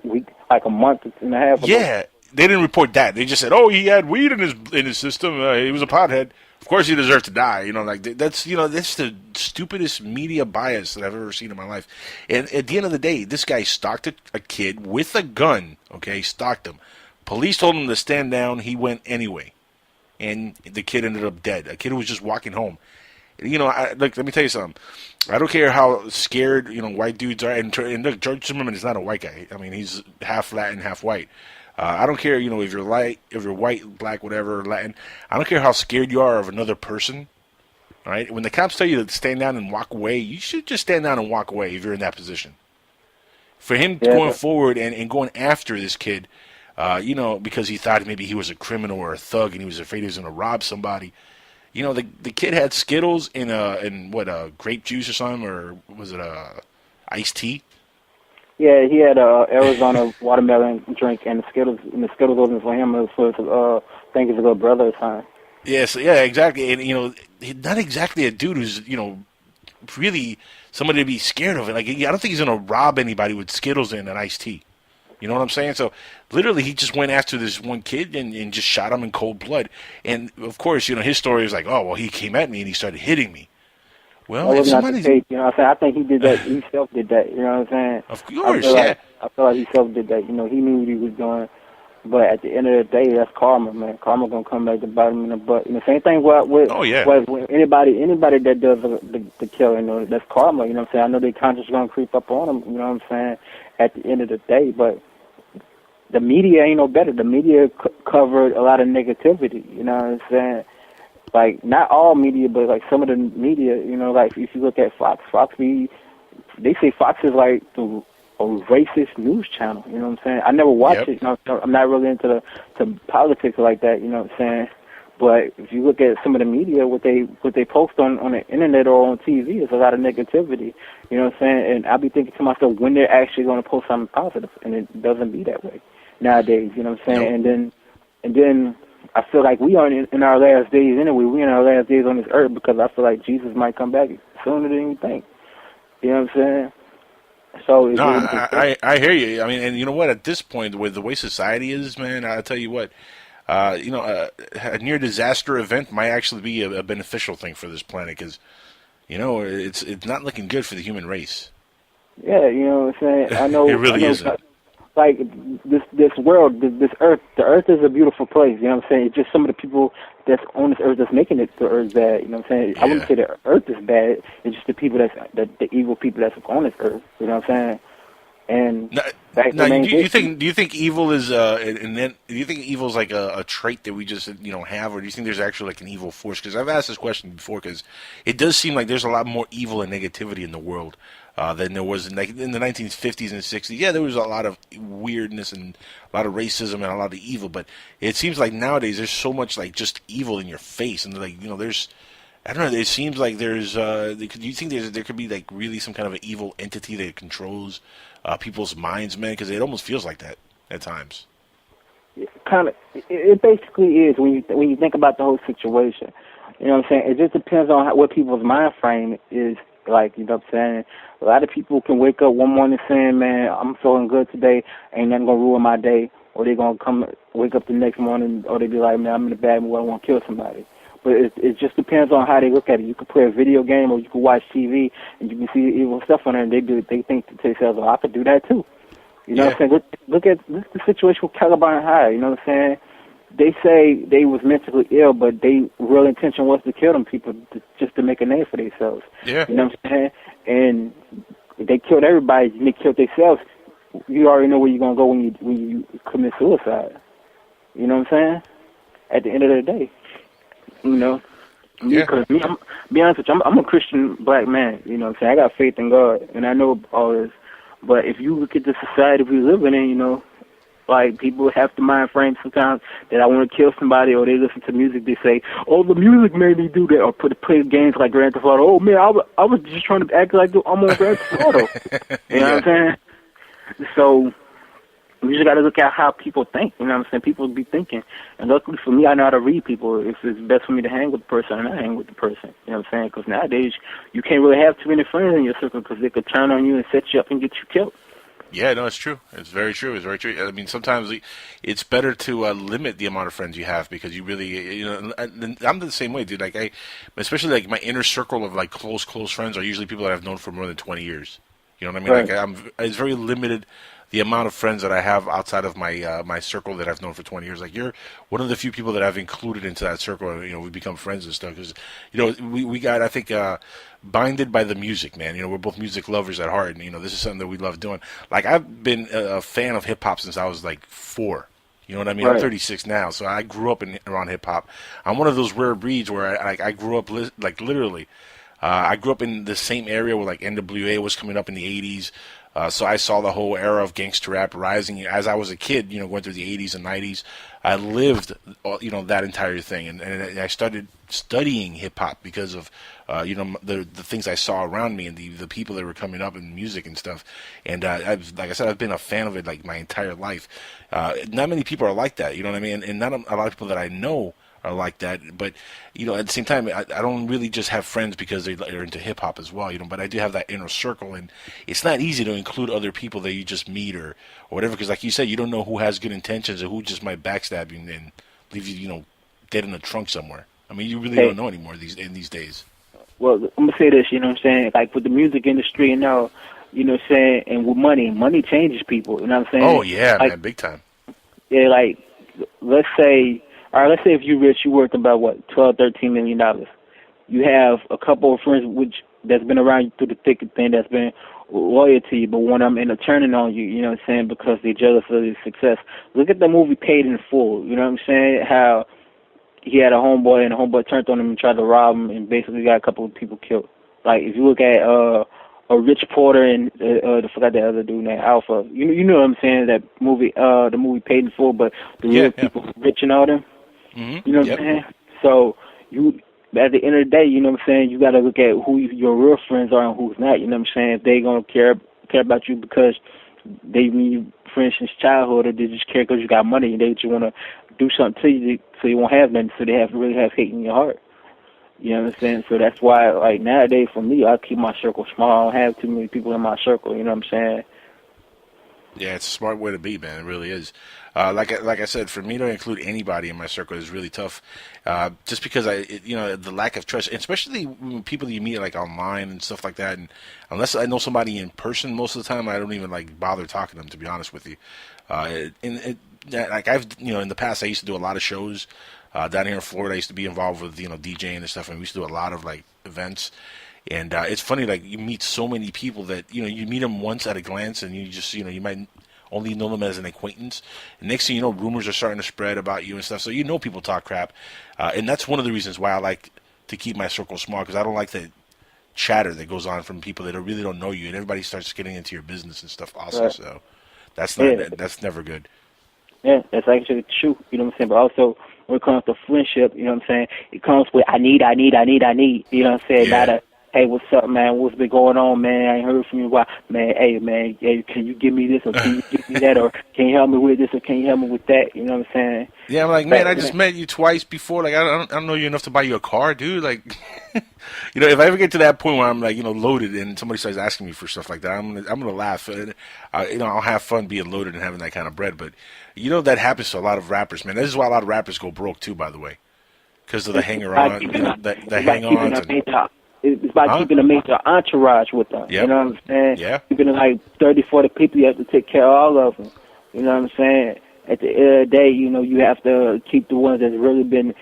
B: a month and a half ago.
A: Yeah, they didn't report that. They just said, oh, he had weed in his system. He was a pothead. Of course, he deserved to die. You know, like that's the stupidest media bias that I've ever seen in my life. And at the end of the day, this guy stalked a kid with a gun. Okay, stalked him. Police told him to stand down. He went anyway, and the kid ended up dead. A kid who was just walking home. You know, look, let me tell you something. I don't care how scared, you know, white dudes are. And look, George Zimmerman is not a white guy. I mean, he's half Latin, half white. I don't care, you know, if you're white, black, whatever, Latin. I don't care how scared you are of another person. All right? When the cops tell you to stand down and walk away, you should just stand down and walk away if you're in that position. For him going forward and going after this kid, you know, because he thought maybe he was a criminal or a thug and he was afraid he was going to rob somebody. You know, the kid had Skittles in grape juice or something, or was it iced tea?
B: Yeah, he had a Arizona watermelon drink, and the Skittles wasn't for him. It was for I think his little brother or something.
A: Yes, yeah, exactly. And you know, not exactly a dude who's, you know, really somebody to be scared of. Like, I don't think he's gonna rob anybody with Skittles and an iced tea. You know what I'm saying? So literally, he just went after this one kid and just shot him in cold blood. And of course, you know, his story is like, oh well, he came at me and he started hitting me. Well, if somebody's,
B: you know what I'm saying? I think he did that. He self did that. You know what I'm saying?
A: Of course, yeah.
B: I feel like he self did that. You know, he knew what he was doing. But at the end of the day, that's karma, man. Karma gonna come back to bite him in the butt. You know, same thing with anybody that does the killing. You know, that's karma. You know what I'm saying? I know their conscience gonna creep up on them. You know what I'm saying? At the end of the day, but the media ain't no better. The media covered a lot of negativity. You know what I'm saying? Like, not all media, but like some of the media. You know, like if you look at Fox, they say Fox is like a racist news channel. You know what I'm saying? I never watch it. You know, I'm not really into to politics like that. You know what I'm saying? But if you look at some of the media, what they post on the internet or on TV, it's a lot of negativity. You know what I'm saying? And I'll be thinking to myself, when they're actually going to post something positive, and it doesn't be that way nowadays. You know what I'm saying? Nope. And then I feel like we are in our last days anyway. We're in our last days on this earth, because I feel like Jesus might come back sooner than you think. You know what I'm saying? So
A: no, I hear you. I mean, and you know what? At this point, with the way society is, man, I'll tell you what. You know, a near disaster event might actually be a beneficial thing for this planet, because, you know, it's not looking good for the human race.
B: Yeah, you know what I'm saying? I know.
A: It really isn't.
B: Like, this world, this earth, the earth is a beautiful place, you know what I'm saying? It's just some of the people that's on this earth that's making the earth bad, you know what I'm saying? Yeah. I wouldn't say the earth is bad, it's just the people the evil people that's on this earth, you know what I'm saying? And do you think evil is do you think evil is like a trait that we just, you know, have, or do you think there's actually like an evil force? Because I've asked this question before, because it does seem like there's a lot more evil and negativity in the world than there was in the 1950s and 60s. Yeah, there was a lot of weirdness and a lot of racism and a lot of evil, but it seems like nowadays there's so much like just evil in your face, and like, you know, there's, I don't know, it seems like there's do you think there could be like really some kind of an evil entity that controls people's minds, man? Because it almost feels like that at times. It basically is when you think about the whole situation. You know what I'm saying? It just depends on what people's mind frame is like. You know what I'm saying? A lot of people can wake up one morning saying, "Man, I'm feeling good today. Ain't nothing gonna ruin my day." or they gonna come wake up the next morning, or they be like, man, I'm in a bad mood, I want to kill somebody. But it just depends on how they look at it. You can play a video game, or you can watch TV, and you can see evil stuff on there, and they think to themselves, oh, I could do that too. You know what I'm saying? Look at the situation with Caliban High. You know what I'm saying? They say they was mentally ill, but they real intention was to kill them people just to make a name for themselves.
A: Yeah.
B: You know what I'm saying? And they killed everybody, and they killed themselves. You already know where you're gonna go when you commit suicide. You know what I'm saying? At the end of the day, you know. Because be honest with you, I'm a Christian black man. You know what I'm saying? I got faith in God, and I know all this. But if you look at the society we live in, you know, like people have the mind frame sometimes that I want to kill somebody, or they listen to music, they say, oh, the music made me do that, or play games like Grand Theft Auto. Oh, man, I was just trying to act like I'm on Grand Theft Auto. You know what I'm saying? So we just got to look at how people think. You know what I'm saying? People be thinking. And luckily for me, I know how to read people. If it's best for me to hang with the person, and I hang with the person. You know what I'm saying? Because nowadays, you can't really have too many friends in your circle because they could turn on you and set you up and get you killed.
A: Yeah, no, it's true. It's very true. It's very true. I mean, sometimes it's better to limit the amount of friends you have because you really, you know, I'm the same way, dude. Like especially like my inner circle of like close friends are usually people that I've known for more than 20 years. You know what I mean?
B: Right.
A: Like it's very limited the amount of friends that I have outside of my my circle that I've known for 20 years. Like you're one of the few people that I've included into that circle. And, you know, we become friends and stuff because, you know, we got, I think, binded by the music, man. You know, we're both music lovers at heart, and you know, this is something that we love doing. Like I've been a fan of hip hop since I was like 4. You know what I mean?
B: Right.
A: I'm 36 now, so I grew up around hip hop. I'm one of those rare breeds where I grew up like literally. I grew up in the same area where like NWA was coming up in the 80s. So I saw the whole era of gangster rap rising as I was a kid, you know, going through the 80s and 90s. I lived, you know, that entire thing. And I started studying hip-hop because of, you know, the things I saw around me and the people that were coming up in music and stuff. And like I said, I've been a fan of it like my entire life. Not many people are like that, you know what I mean? And not a lot of people that I know are like that, but you know, at the same time, I don't really just have friends because they're into hip hop as well, you know. But I do have that inner circle, and it's not easy to include other people that you just meet or whatever, because like you said, you don't know who has good intentions or who just might backstab you and leave you, you know, dead in a trunk somewhere. I mean, you really don't know anymore in these days.
B: Well, I'm gonna say this, you know what I'm saying? Like with the music industry and now, you know what I'm saying, and with money changes people. You know what I'm saying?
A: Oh yeah,
B: like,
A: man, big time.
B: Yeah, like let's say if you're rich, you're worth about what, $12-13 million. You have a couple of friends that's been around you through the thick and thin, that's been loyal to you, but one of them end up turning on you, you know what I'm saying, because they're jealous of your success. Look at the movie Paid in Full, you know what I'm saying, how he had a homeboy and the homeboy turned on him and tried to rob him and basically got a couple of people killed. Like, if you look at a Rich Porter and I forgot the other dude named Alpha, you know what I'm saying, that movie, the movie Paid in Full, but the real people rich and all them.
A: Mm-hmm.
B: You know what I'm saying? So you, at the end of the day, you know what I'm saying, you got to look at who your real friends are and who's not. You know what I'm saying? If they gonna care about you because they knew you, for instance, childhood, or they just care because you got money and they just want to do something to you so you won't have nothing, so they really have hate in your heart. You know what I'm saying? So that's why, like nowadays, for me, I keep my circle small. I don't have too many people in my circle. You know what I'm saying?
A: Yeah, it's a smart way to be, man. It really is. Like I said, for me to include anybody in my circle is really tough, just because you know, the lack of trust, especially when people that you meet like online and stuff like that. And unless I know somebody in person, most of the time I don't even like bother talking to them. To be honest with you, like I've, you know, in the past I used to do a lot of shows down here in Florida. I used to be involved with, you know, DJing and stuff, and we used to do a lot of like events. And it's funny, like you meet so many people that, you know, you meet them once at a glance, and you just, you know, you might only know them as an acquaintance. And next thing you know, rumors are starting to spread about you and stuff. So you know, people talk crap, and that's one of the reasons why I like to keep my circle small, because I don't like the chatter that goes on from people that really don't know you, and everybody starts getting into your business and stuff also. Right. So that's not that's never good.
B: Yeah, that's actually true. You know what I'm saying? But also, when it comes to friendship, you know what I'm saying, it comes with I need. You know what I'm saying?
A: Yeah.
B: hey, what's up, man? What's been going on, man? I ain't heard from you. Why, man? Hey, man, hey, can you give me this or can you give me that or can you help me with this or can you help me with that? You know what I'm saying?
A: Yeah, I'm like, man, I just met you twice before. Like, I don't know you enough to buy you a car, dude. Like, if I ever get to that point where I'm like, loaded and somebody starts asking me for stuff like that, I'm gonna laugh. And, I'll have fun being loaded and having that kind of bread. But that happens to a lot of rappers, man. This is why a lot of rappers go broke too, by the way, because of the hanger on, the hang-ons.
B: It's about keeping a major entourage with them.
A: Yep.
B: You know what I'm saying?
A: Yeah.
B: Keeping like 30, 40 people, you have to take care of all of them. You know what I'm saying? At the end of the day, you have to keep the ones that's really been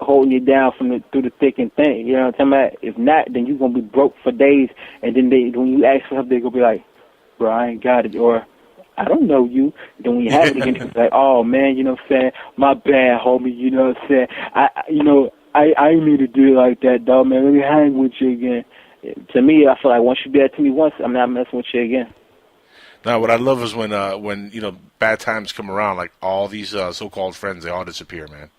B: holding you down through the thick and thin. You know what I'm talking about? If not, then you're going to be broke for days. And then when you ask for something, they're going to be like, bro, I ain't got it. Or, I don't know you. Then when you have it again, it's like, oh, man, you know what I'm saying? My bad, homie. You know what I'm saying? I ain't mean to do it like that, dog, man. Let me hang with you again. To me, I feel like once you do that to me once, I'm not messing with you again.
A: Now, what I love is when bad times come around, like all these so-called friends, they all disappear, man.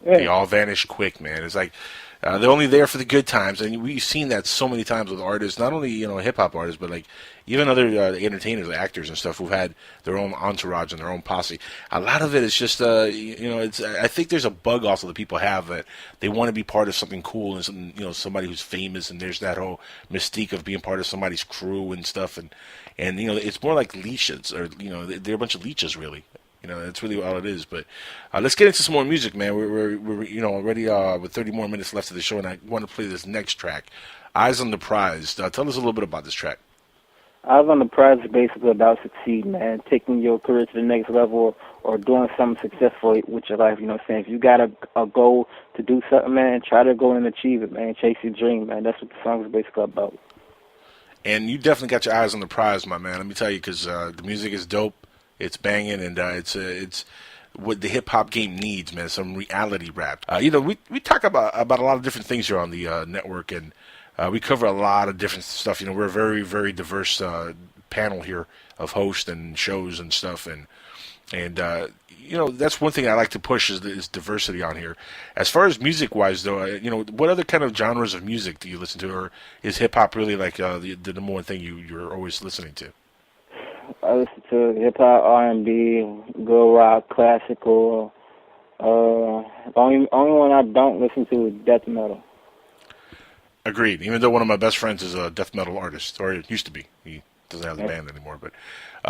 A: Yeah. They all vanish quick, man. It's like they're only there for the good times, and we've seen that so many times with artists, not only hip hop artists, but like even other entertainers, like actors and stuff, who've had their own entourage and their own posse. A lot of it is just it's. I think there's a bug also that people have that they want to be part of something cool and something, somebody who's famous, and there's that whole mystique of being part of somebody's crew and stuff, and it's more like leashes, or they're a bunch of leeches, really. That's really all it is. But let's get into some more music, man. We're already with 30 more minutes left of the show, and I want to play this next track, "Eyes on the Prize." Tell us a little bit about this track.
B: "Eyes on the Prize" is basically about succeeding, man, taking your career to the next level or doing something successful with your life. You know what I'm saying? If you got a goal to do something, man, try to go and achieve it, man. Chase your dream, man. That's what the song is basically about.
A: And you definitely got your eyes on the prize, my man. Let me tell you, because the music is dope. It's banging, and it's what the hip hop game needs, man. Some reality rap. We talk about a lot of different things here on the network, and we cover a lot of different stuff. We're a very, very diverse panel here of hosts and shows and stuff, and that's one thing I like to push is diversity on here. As far as music wise, though, what other kind of genres of music do you listen to, or is hip hop really like the number one thing you're always listening to?
B: I listen to hip-hop, R&B, good rock, classical. Only one I don't listen to is death metal.
A: Agreed. Even though one of my best friends is a death metal artist, or it used to be. He doesn't have the band anymore, but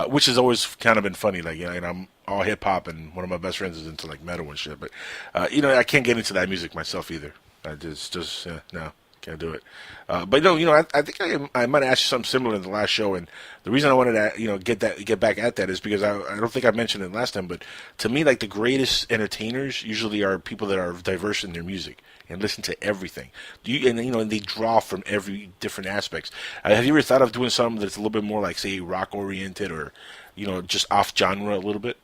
A: which has always kind of been funny. Like, I'm all hip-hop, and one of my best friends is into, like, metal and shit. But, I can't get into that music myself either. I just no. Can't do it. But I think I might have asked you something similar in the last show, and the reason I wanted to get back at that is because I don't think I mentioned it last time, but to me, like, the greatest entertainers usually are people that are diverse in their music and listen to everything. And they draw from every different aspects. Have you ever thought of doing something that's a little bit more like, say, rock oriented, or just off genre a little bit?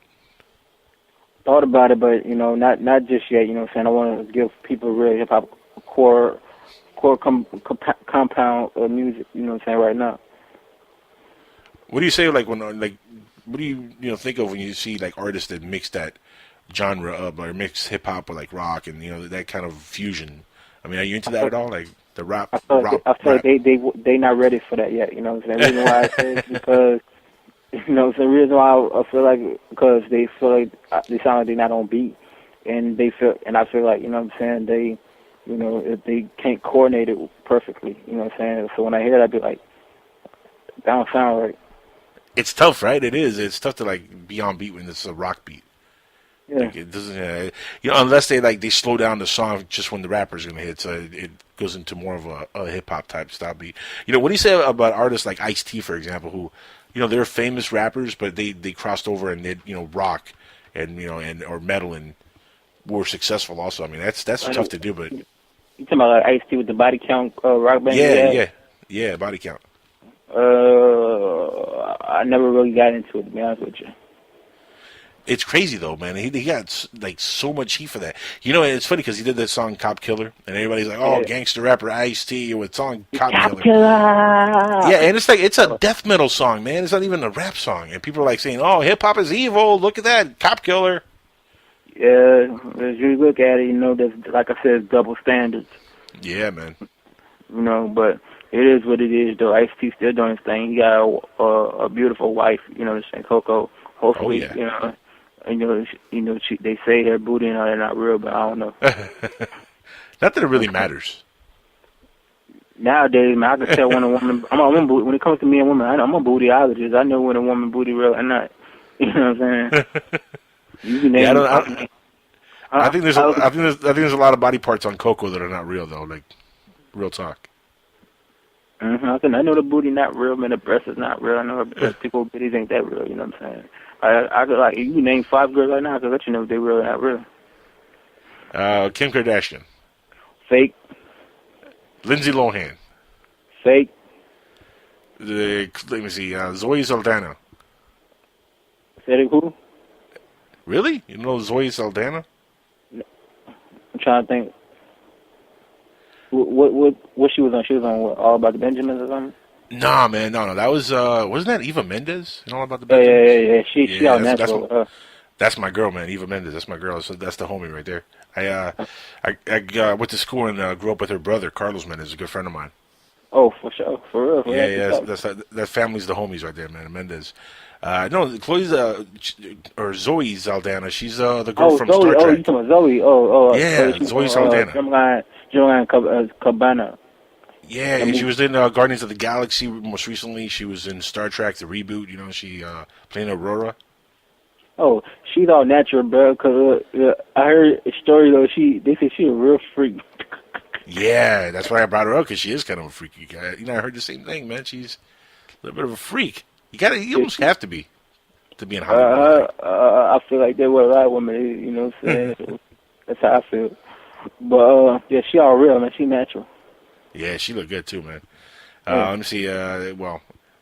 B: Thought about it, but not just yet. You know what I'm saying? I want to give people real hip hop core compound music, you know what I'm saying, right now.
A: What do you say, like, what do you think of when you see, like, artists that mix that genre up, or mix hip-hop with, like, rock and, that kind of fusion? I mean, are you into that at all, like, the rap?
B: I feel like they not ready for that yet, you know what I'm saying? The reason why I say it's because, the reason why I feel like, because they feel like they sound like they're not on beat, and I feel like, you know what I'm saying, if they can't coordinate it perfectly, you know what I'm saying? So when I hear that, I'd be like, that don't sound right.
A: It's tough, right? It is. It's tough to, like, be on beat when it's a rock beat.
B: Yeah.
A: Like, it doesn't, unless they slow down the song just when the rapper's gonna hit, so it goes into more of a hip hop type style beat. What do you say about artists like Ice-T, for example, who, they're famous rappers, but they crossed over and did, rock and or metal and were successful also. I mean, that's tough to do, but.
B: You talking about like Ice-T with the Body Count rock band?
A: Yeah, Body Count.
B: I never really got into it, to be honest with you.
A: It's crazy though, man. He got like so much heat for that. It's funny because he did that song "Cop Killer," and everybody's like, "Oh, gangster rapper Ice-T with song Cop Killer." Yeah, and it's like it's a death metal song, man. It's not even a rap song, and people are like saying, "Oh, hip hop is evil. Look at that, Cop Killer."
B: Yeah, as you look at it, there's, like I said, double standards.
A: Yeah, man.
B: you know. But it is what it is, though. Ice-T still doing his thing. He got a beautiful wife, you know, Coco.
A: Oh
B: Hopefully,
A: yeah.
B: they say her booty and all that not real, but I don't know.
A: Not that it really matters.
B: Nowadays, man, I can tell when a woman. When it comes to me and women, I'm a bootyologist. I know when a woman booty real or not. You know what I'm saying? You can name.
A: Yeah, I think there's a lot of body parts on Coco that are not real though. Like real talk.
B: I know the booty not real, man. The breast is not real. I know her tickle bitties ain't that real. You know what I'm saying? I could like you name 5 girls right now. I could let you know if they real or not real.
A: Kim Kardashian.
B: Fake.
A: Lindsay Lohan.
B: Fake.
A: Let me see. Zoe Saldana.
B: Said it who?
A: Really? You know Zoe Saldana?
B: I'm trying to think. What she was on? She was on what, All About the Benjamins or something?
A: Nah, man, no. That was wasn't that Eva Mendes? You know All About the Benjamins?
B: Yeah. She all natural.
A: That's my girl, man. Eva Mendes. That's my girl. So that's the homie right there. I went to school and grew up with her brother, Carlos Mendes, a good friend of mine.
B: Oh, for sure, for real.
A: Yeah. That family's the homies right there, man. Mendes. No, Chloe's or Zoe Saldana. She's the girl from
B: Zoe.
A: Star Trek.
B: Oh, you talking about Zoe?
A: Yeah, Zoe Saldana.
B: Joanne Cabana.
A: Yeah, and she was in Guardians of the Galaxy most recently. She was in Star Trek, the reboot. You know, she playing Aurora.
B: Oh, she's all natural, bro. Cause I heard a story though. They say she's a real freak.
A: Yeah, that's why I brought her up because she is kind of a freaky guy. You know, I heard the same thing, man. She's a little bit of a freak. You almost have to be in Hollywood.
B: I feel like that what a lot of women is. You know what I'm saying? So that's how I feel. But yeah, she all real, man. She natural.
A: Yeah, she look good too, man. Let me see. Well,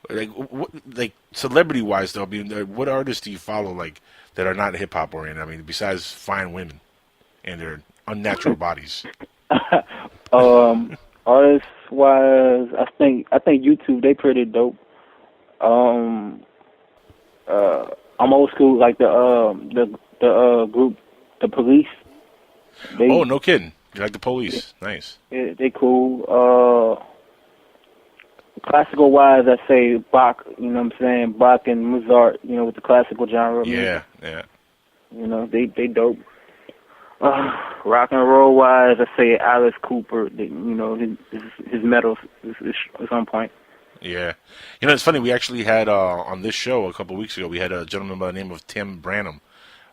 A: like celebrity wise though, I mean, what artists do you follow like that are not hip hop oriented? I mean, besides fine women and their unnatural bodies.
B: Artist wise, I think YouTube they pretty dope. I'm old school, like the group, the Police.
A: Oh, no kidding! You like the Police? Nice.
B: They cool. Classical wise, I say Bach. You know what I'm saying? Bach and Mozart. You know, with the classical genre.
A: Yeah.
B: You know, they dope. Rock and roll wise, I say Alice Cooper. You know, his metal is on point.
A: Yeah. You know, it's funny. We actually had on this show a couple of weeks ago, we had a gentleman by the name of Tim Branham,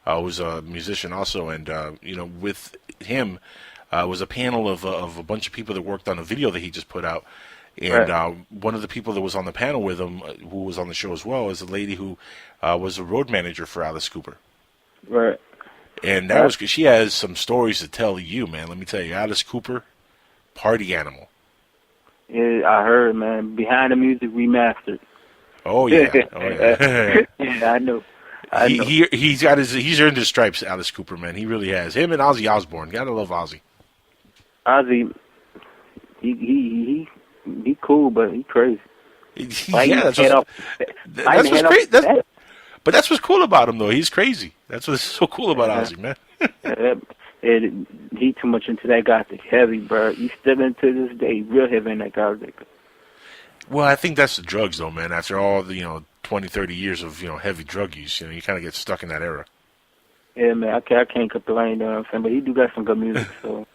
A: who's a musician also. And, you know, with him was a panel of a bunch of people that worked on a video that he just put out. And
B: right.
A: One of the people that was on the panel with him, who was on the show as well, is a lady who was a road manager for Alice Cooper.
B: Right.
A: And that was, she has some stories to tell you, man. Let me tell you, Alice Cooper, party animal.
B: Yeah, I heard, man. Behind the Music Remastered.
A: Oh yeah,
B: yeah, I know.
A: He's earned his stripes, Alice Cooper, man. He really has. Him and Ozzy Osbourne. Gotta love Ozzy.
B: Ozzy, he cool, but he crazy.
A: Yeah, that's what's great. But that's what's cool about him, though. He's crazy. That's what's so cool about Ozzy, man.
B: He too much into that gothic heavy, bro. He's still into this day real heavy in that gothic.
A: Well, I think that's the drugs, though, man. After all the 20, 30 years of heavy drug use, you kind of get stuck in that era.
B: Yeah, man. I can't complain, you know what I'm saying? But he do got some good music, so.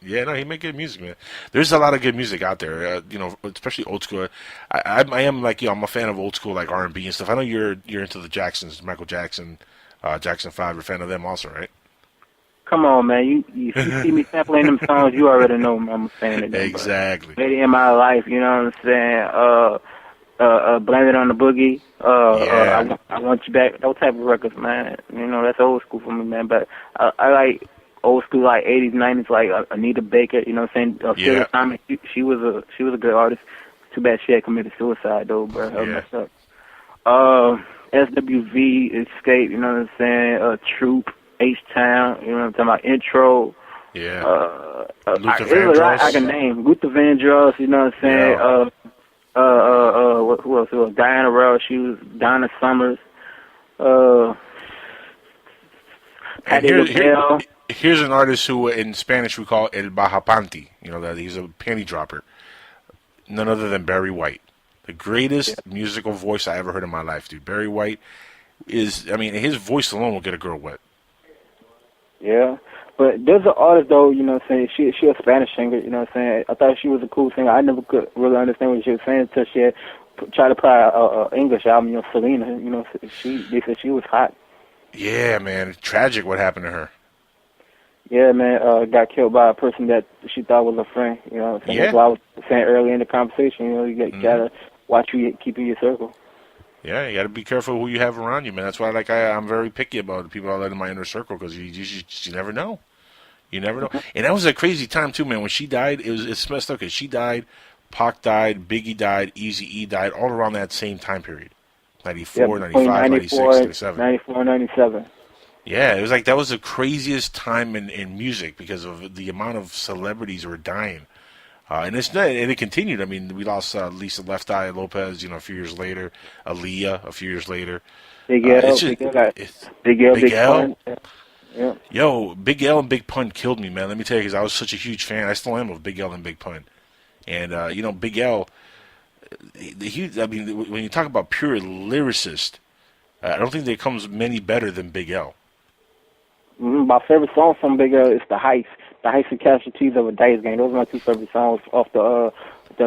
A: Yeah, no, he make good music, man. There's a lot of good music out there, especially old school. I am like I'm a fan of old school like R&B and stuff. I know you're into the Jacksons, Michael Jackson, Jackson 5. You're a fan of them also, right?
B: Come on, man. You see me sampling them songs, you already know I'm a fan of them.
A: Exactly.
B: Lady in My Life, you know what I'm saying? Blended on the Boogie.
A: Yeah.
B: I Want You Back. Those type of records, man. You know, that's old school for me, man. But I like old school, like 80s, 90s, like Anita Baker, you know what I'm saying? Phyllis Thomas, she was a good artist. Too bad she had committed suicide, though, bro. Her messed up. SWV, Escape, you know what I'm saying? Troop, H-Town, you know what I'm talking about? Intro.
A: Yeah.
B: Luther Vandross. I can name. Luther Vandross, you know what I'm saying? Yeah. Who else? Diana Ross, she was Donna Summers. Patti LaBelle.
A: Here's an artist who, in Spanish, we call El Bajapanti. You know that he's a panty dropper. None other than Barry White. The
B: Yeah.
A: greatest musical voice I ever heard in my life, dude. Barry White is, I mean, his voice alone will get a girl wet.
B: Yeah. But there's an artist though, you know what I'm saying, she a Spanish singer, you know what I'm saying. I thought she was a cool singer. I never could really understand what she was saying until she had tried to play a English album, you know, Selena, you know, they said she was hot.
A: Yeah, man. Tragic what happened to her.
B: Yeah, man, got killed by a person that she thought was a friend, you know what I'm saying. That's
A: Yeah.
B: why I was saying earlier in the conversation, you know,
A: Hmm.
B: gotta watch who you keep in your circle.
A: Yeah, you got to be careful who you have around you, man. That's why, like, I'm very picky about the people I let in my inner circle because you never know. You never know. And that was a crazy time too, man. When she died, it's messed up because she died, Pac died, Biggie died, Easy E died, all around that same time period.
B: Yeah,
A: 94,
B: between
A: 95, 96,
B: 94,
A: 97.
B: 94, 97.
A: Yeah, it was like that was the craziest time in music because of the amount of celebrities who were dying. And it continued. I mean, we lost Lisa Left Eye Lopez, a few years later, Aaliyah a few years later. It's just it's Big
B: Big
A: L.
B: Pun. Yeah.
A: Yo, Big L and Big Pun killed me, man. Let me tell you, because I was such a huge fan. I still am of Big L and Big Pun. And Big L, I mean, when you talk about pure lyricist, I don't think there comes many better than Big L.
B: My favorite song from Big L is The Heist and Casualties of a Dice Game. Those are my two favorite songs off the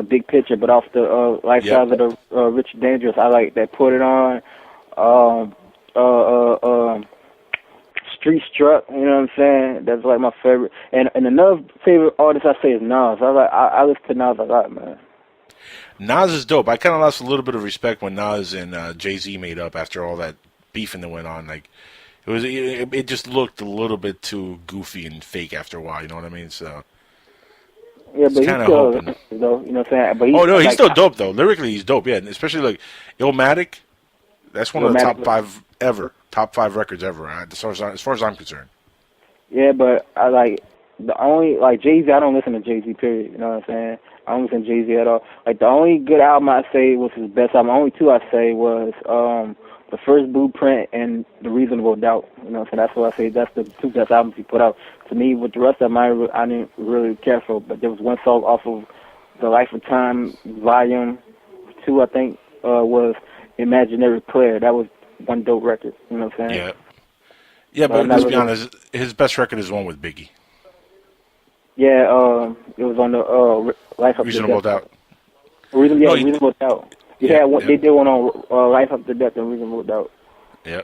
B: Big Picture, but off the
A: Yep.
B: Lifestyles of the Rich and Dangerous. I like that. Put It On, um, uh, Street Struck. You know what I'm saying? That's like my favorite. And another favorite artist I say is Nas. I listen to Nas a lot, man.
A: Nas is dope. I kind of lost a little bit of respect when Nas and Jay Z made up after all that beefing that went on. Like it just looked a little bit too goofy and fake after a while. You know what I mean? So
B: Yeah,
A: it's
B: but he's
A: kind of
B: still
A: hoping.
B: though. You know what I'm saying? But
A: Oh
B: he's
A: no, he's
B: like
A: still dope though. Lyrically, he's dope. Yeah, and especially like Illmatic. That's one of the top
B: dramatic.
A: five ever. Top five records ever. As far as I'm concerned.
B: Yeah, but I like the only like Jay Z. I don't listen to Jay Z. Period. You know what I'm saying? I don't listen to Jay Z at all. Like the only good album I say was his best album. Only two I say was the first Blueprint and The Reasonable Doubt. You know what I'm saying? That's what I say. That's the two best albums he put out. To me, with the rest of them, I didn't really care for. But there was one song off of The Life of Time Volume 2, I think, was Imaginary Player. That was one dope record. You know what I'm saying?
A: Yeah. Yeah,
B: But I'm
A: but
B: not
A: let's be
B: really.
A: honest. His best record is the one with Biggie.
B: Yeah, it was on the Life After
A: Reasonable
B: Death.
A: Doubt.
B: Yeah,
A: No,
B: Reasonable Doubt.
A: yeah, yeah.
B: They did one on Life After Death and Reasonable Doubt.
A: Yeah.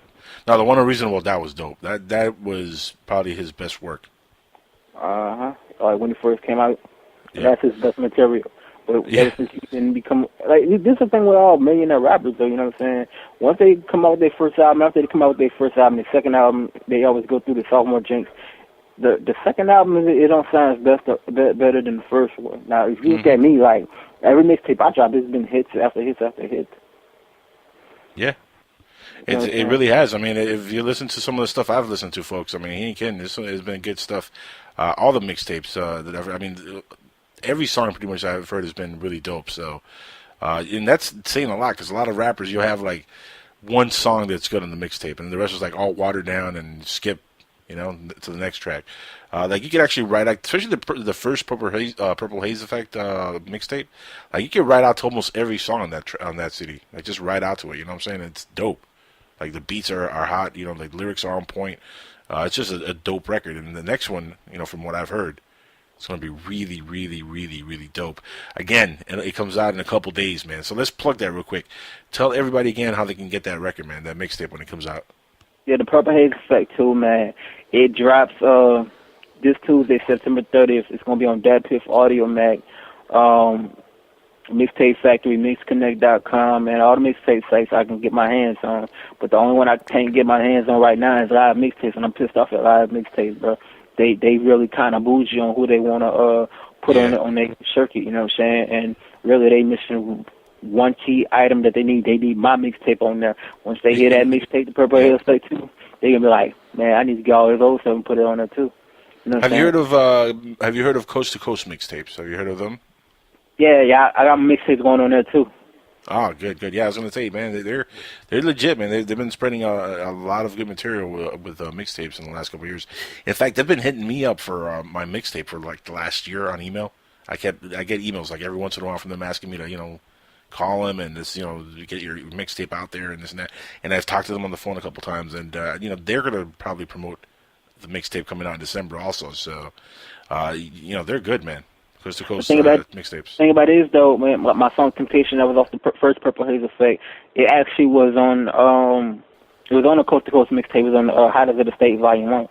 A: Now the one on Reasonable Doubt was dope. That was probably his best work.
B: Like when he first came out,
A: Yeah.
B: that's his best material. But
A: Yeah.
B: ever since he didn't become like this is the thing with all millionaire rappers though, you know what I'm saying? Once they come out with their first album, after they come out with their first album, the second album they always go through the sophomore jinx. The second album it don't sound as better than the first one. Now if you look at me, like every mixtape I drop, it's been hits after hits after hits.
A: Yeah.
B: You know what I'm
A: It
B: saying?
A: really has. I mean, if you listen to some of the stuff I've listened to, folks, I mean, he ain't kidding. This has been good stuff. All the mixtapes that I mean, every song pretty much I've heard has been really dope. So, and that's saying a lot because a lot of rappers you'll have like one song that's good on the mixtape, and the rest is like all watered down and skip, to the next track. Like you could actually write out, especially the first Purple Haze Effect mixtape. Like you could write out to almost every song on that CD. Like just write out to it. You know what I'm saying? It's dope. Like the beats are hot. Like lyrics are on point. It's just a dope record. And the next one, from what I've heard, it's going to be really, really, really, really dope. Again, it comes out in a couple days, man. So let's plug that real quick. Tell everybody again how they can get that record, man, that mixtape when it comes out.
B: Yeah, the Purple Haze Effect too, man. It drops this Tuesday, September 30th. It's gonna be on Dat Piff Audio Mac, Mixtape Factory, MixConnect.com, and all the mixtape sites I can get my hands on. But the only one I can't get my hands on right now is Live Mixtapes, and I'm pissed off at Live Mixtapes, bro. They really kind of bougie on who they wanna put
A: Yeah.
B: on their circuit. You know what I'm saying? And really, they missing one key item that they need. They need my mixtape on there. Once they hear that mixtape, the Purple
A: Yeah.
B: Haze Effect too, they gonna be like, man, I need to get all of those stuff and put it on there too. You know what I'm saying?
A: Have you heard of Coast to Coast mixtapes? Have you heard of them?
B: Yeah, I got mixtapes going on there too.
A: Oh, good, good. Yeah, I was gonna say, man, they're legit, man. They've been spreading a lot of good material with mixtapes in the last couple of years. In fact, they've been hitting me up for my mixtape for like the last year on email. I get emails like every once in a while from them asking me to, call him and this, get your mixtape out there and this and that. And I've talked to them on the phone a couple times, and they're gonna probably promote the mixtape coming out in December also. So, they're good, man. Coast to Coast mixtapes.
B: Thing about it is though, man, my song Temptation that was off the first Purple Haze Effect. It actually was on the Coast to Coast mixtape. It was on How Does It Estate Volume 1.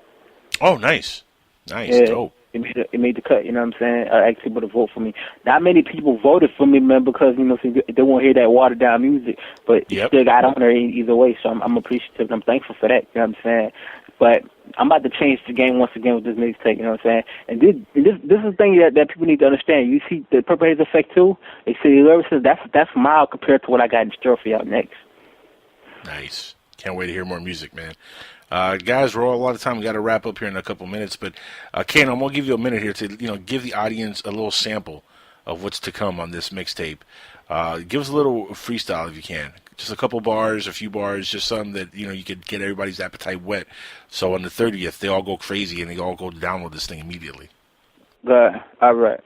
A: Oh, nice,
B: yeah,
A: dope.
B: It made the cut, you know what I'm saying? I asked people to vote for me. Not many people voted for me, man, because, they won't hear that watered down music. But it still got on there either way, so I'm appreciative. I'm thankful for that, you know what I'm saying? But I'm about to change the game once again with this mixtape, you know what I'm saying? And this is the thing that people need to understand. You see the Purple Haze Effect too, they see the lyrics, that's mild compared to what I got in store for y'all next.
A: Nice. Can't wait to hear more music, man. Guys, we're all a lot of time. We got to wrap up here in a couple minutes, but Kano, I'm gonna give you a minute here to give the audience a little sample of what's to come on this mixtape. Give us a little freestyle if you can, just a couple bars, a few bars, just something that you could get everybody's appetite wet. So on the 30th, they all go crazy and they all go download this thing immediately.
B: Good. All right.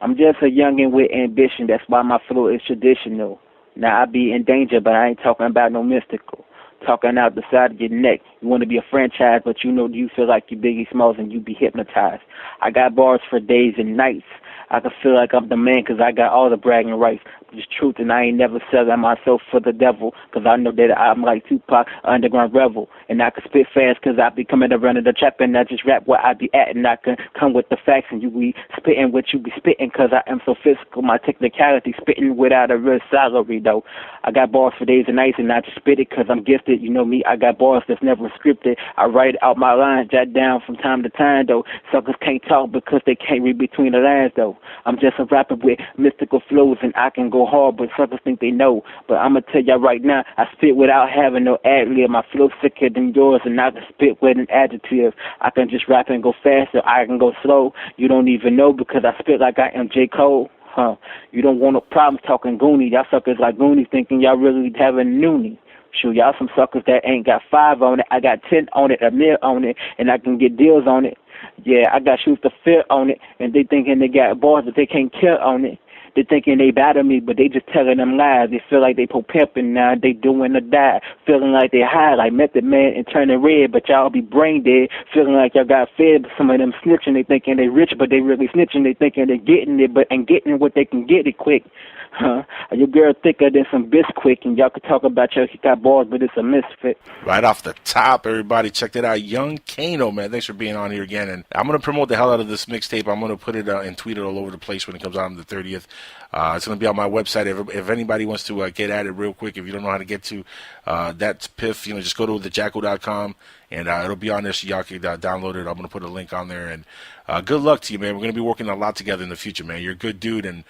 B: I'm just a youngin' with ambition. That's why my flow is traditional. Now I be in danger, but I ain't talking about no mystical. Talking out the side of your neck. You want to be a franchise, but you feel like you Biggie Smalls and you be hypnotized. I got bars for days and nights. I can feel like I'm the man because I got all the bragging rights. Just truth, and I ain't never selling myself for the devil because I know that I'm like Tupac, underground rebel. And I can spit fast because I be coming around in the trap and I just rap where I be at. And I can come with the facts and you be spitting what you be spitting because I am so physical. My technicality spitting without a real salary, though. I got bars for days and nights and I just spit it because I'm gifted. You know me, I got bars that's never scripted. I write out my lines, jot down from time to time, though. Suckers can't talk because they can't read between the lines, though. I'm just a rapper with mystical flows and I can go hard, but suckers think they know. But I'm going to tell y'all right now, I spit without having no ad-lib. My flow sicker than yours and I can spit with an adjective. I can just rap and go faster, I can go slow. You don't even know because I spit like I am J. Cole. You don't want no problems talking Goonie. Y'all suckers like Goonie thinking y'all really having noonie. Shoot, y'all some suckers that ain't got 5 on it. I got 10 on it, a mil on it, and I can get deals on it. Yeah, I got shoes to fit on it, and they thinking they got bars, but they can't kill on it. They thinking they battle me, but they just telling them lies. They feel like they pimping now, they doing the die. Feeling like they high, like Method Man and turning red, but y'all be brain dead. Feeling like y'all got fed, but some of them snitching. They thinking they rich, but they really snitching. They thinking they getting it, but ain't getting what they can get it quick. Your girl thicker than some Bisquick, and y'all could talk about he got balls, but it's a misfit.
A: Right off the top, everybody, check that out. Young Kano, man. Thanks for being on here again. And I'm going to promote the hell out of this mixtape. I'm going to put it and tweet it all over the place when it comes out on the 30th. It's going to be on my website. If anybody wants to get at it real quick, if you don't know how to get to that piff, just go to thejacko.com, and it'll be on there so y'all can download it. I'm going to put a link on there. And good luck to you, man. We're going to be working a lot together in the future, man. You're a good dude, and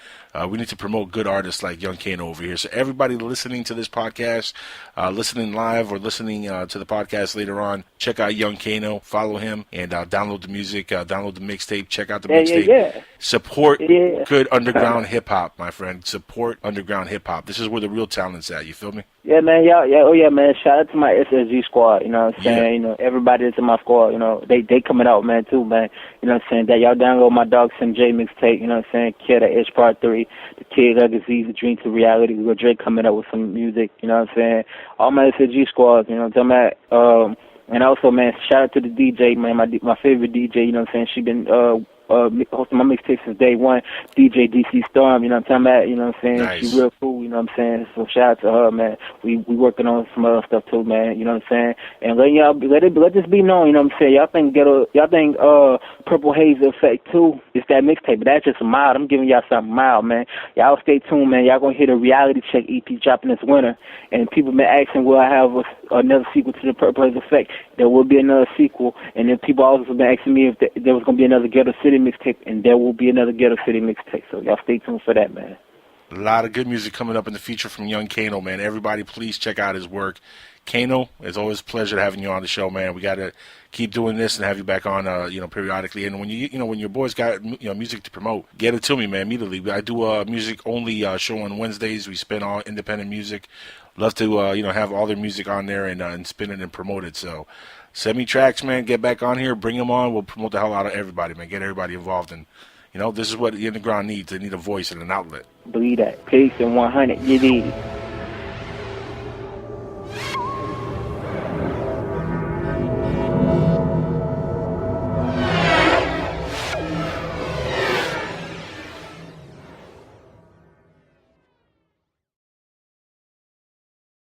A: we need to promote good artists like Young Kano over here. So everybody listening to this podcast, listening live or listening to the podcast later on, check out Young Kano, follow him, and download the music, download the mixtape, check out the mixtape.
B: Yeah.
A: Support good underground hip-hop, my friend. Support underground hip-hop. This is where the real talent's at. You feel me?
B: Yeah, man. Man. Shout out to my SSG squad. You know what I'm saying? Yeah. Everybody that's in my squad. They coming out, man, too, man. You know what I'm saying? That y'all download my Dog Sim J mixtape. You know what I'm saying? Kid at Edge Part 3, The Kid Legacy, The Dream to Reality. We got Drake coming up with some music. You know what I'm saying? All my SSG squads. You know what I'm talking about? And also, man, shout out to the DJ, man. My favorite DJ. You know what I'm saying? She been hosting my mixtape since day one, DJ DC Storm, you know what I'm talking about, you know what I'm saying?
A: Nice.
B: She's real cool, you know what I'm saying? So shout out to her, man. We working on some other stuff too, man, you know what I'm saying? And let this be known, you know what I'm saying? Y'all think Purple Haze Effect too is that mixtape, but that's just mild. I'm giving y'all something mild, man. Y'all stay tuned, man. Y'all gonna hear the Reality Check EP dropping this winter. And people been asking, will I have another sequel to the Purple Haze Effect? There will be another sequel. And then people also been asking me if there was gonna be another Ghetto City mixtape, and there will be another Ghetto City mixtape. So y'all stay tuned for that, man.
A: A lot of good music coming up in the future from Young Kano, man. Everybody, please check out his work. Kano, it's always a pleasure having you on the show, man. We got to keep doing this and have you back on, periodically. And when when your boys got music to promote, get it to me, man, immediately. I do a music only show on Wednesdays. We spin all independent music. Love to have all their music on there and spin it and promote it. So send me tracks, man. Get back on here, bring them on. We'll promote the hell out of everybody, man. Get everybody involved and You know, this is what the underground needs. They need a voice and an outlet.
B: Believe that. Peace and 100. You need.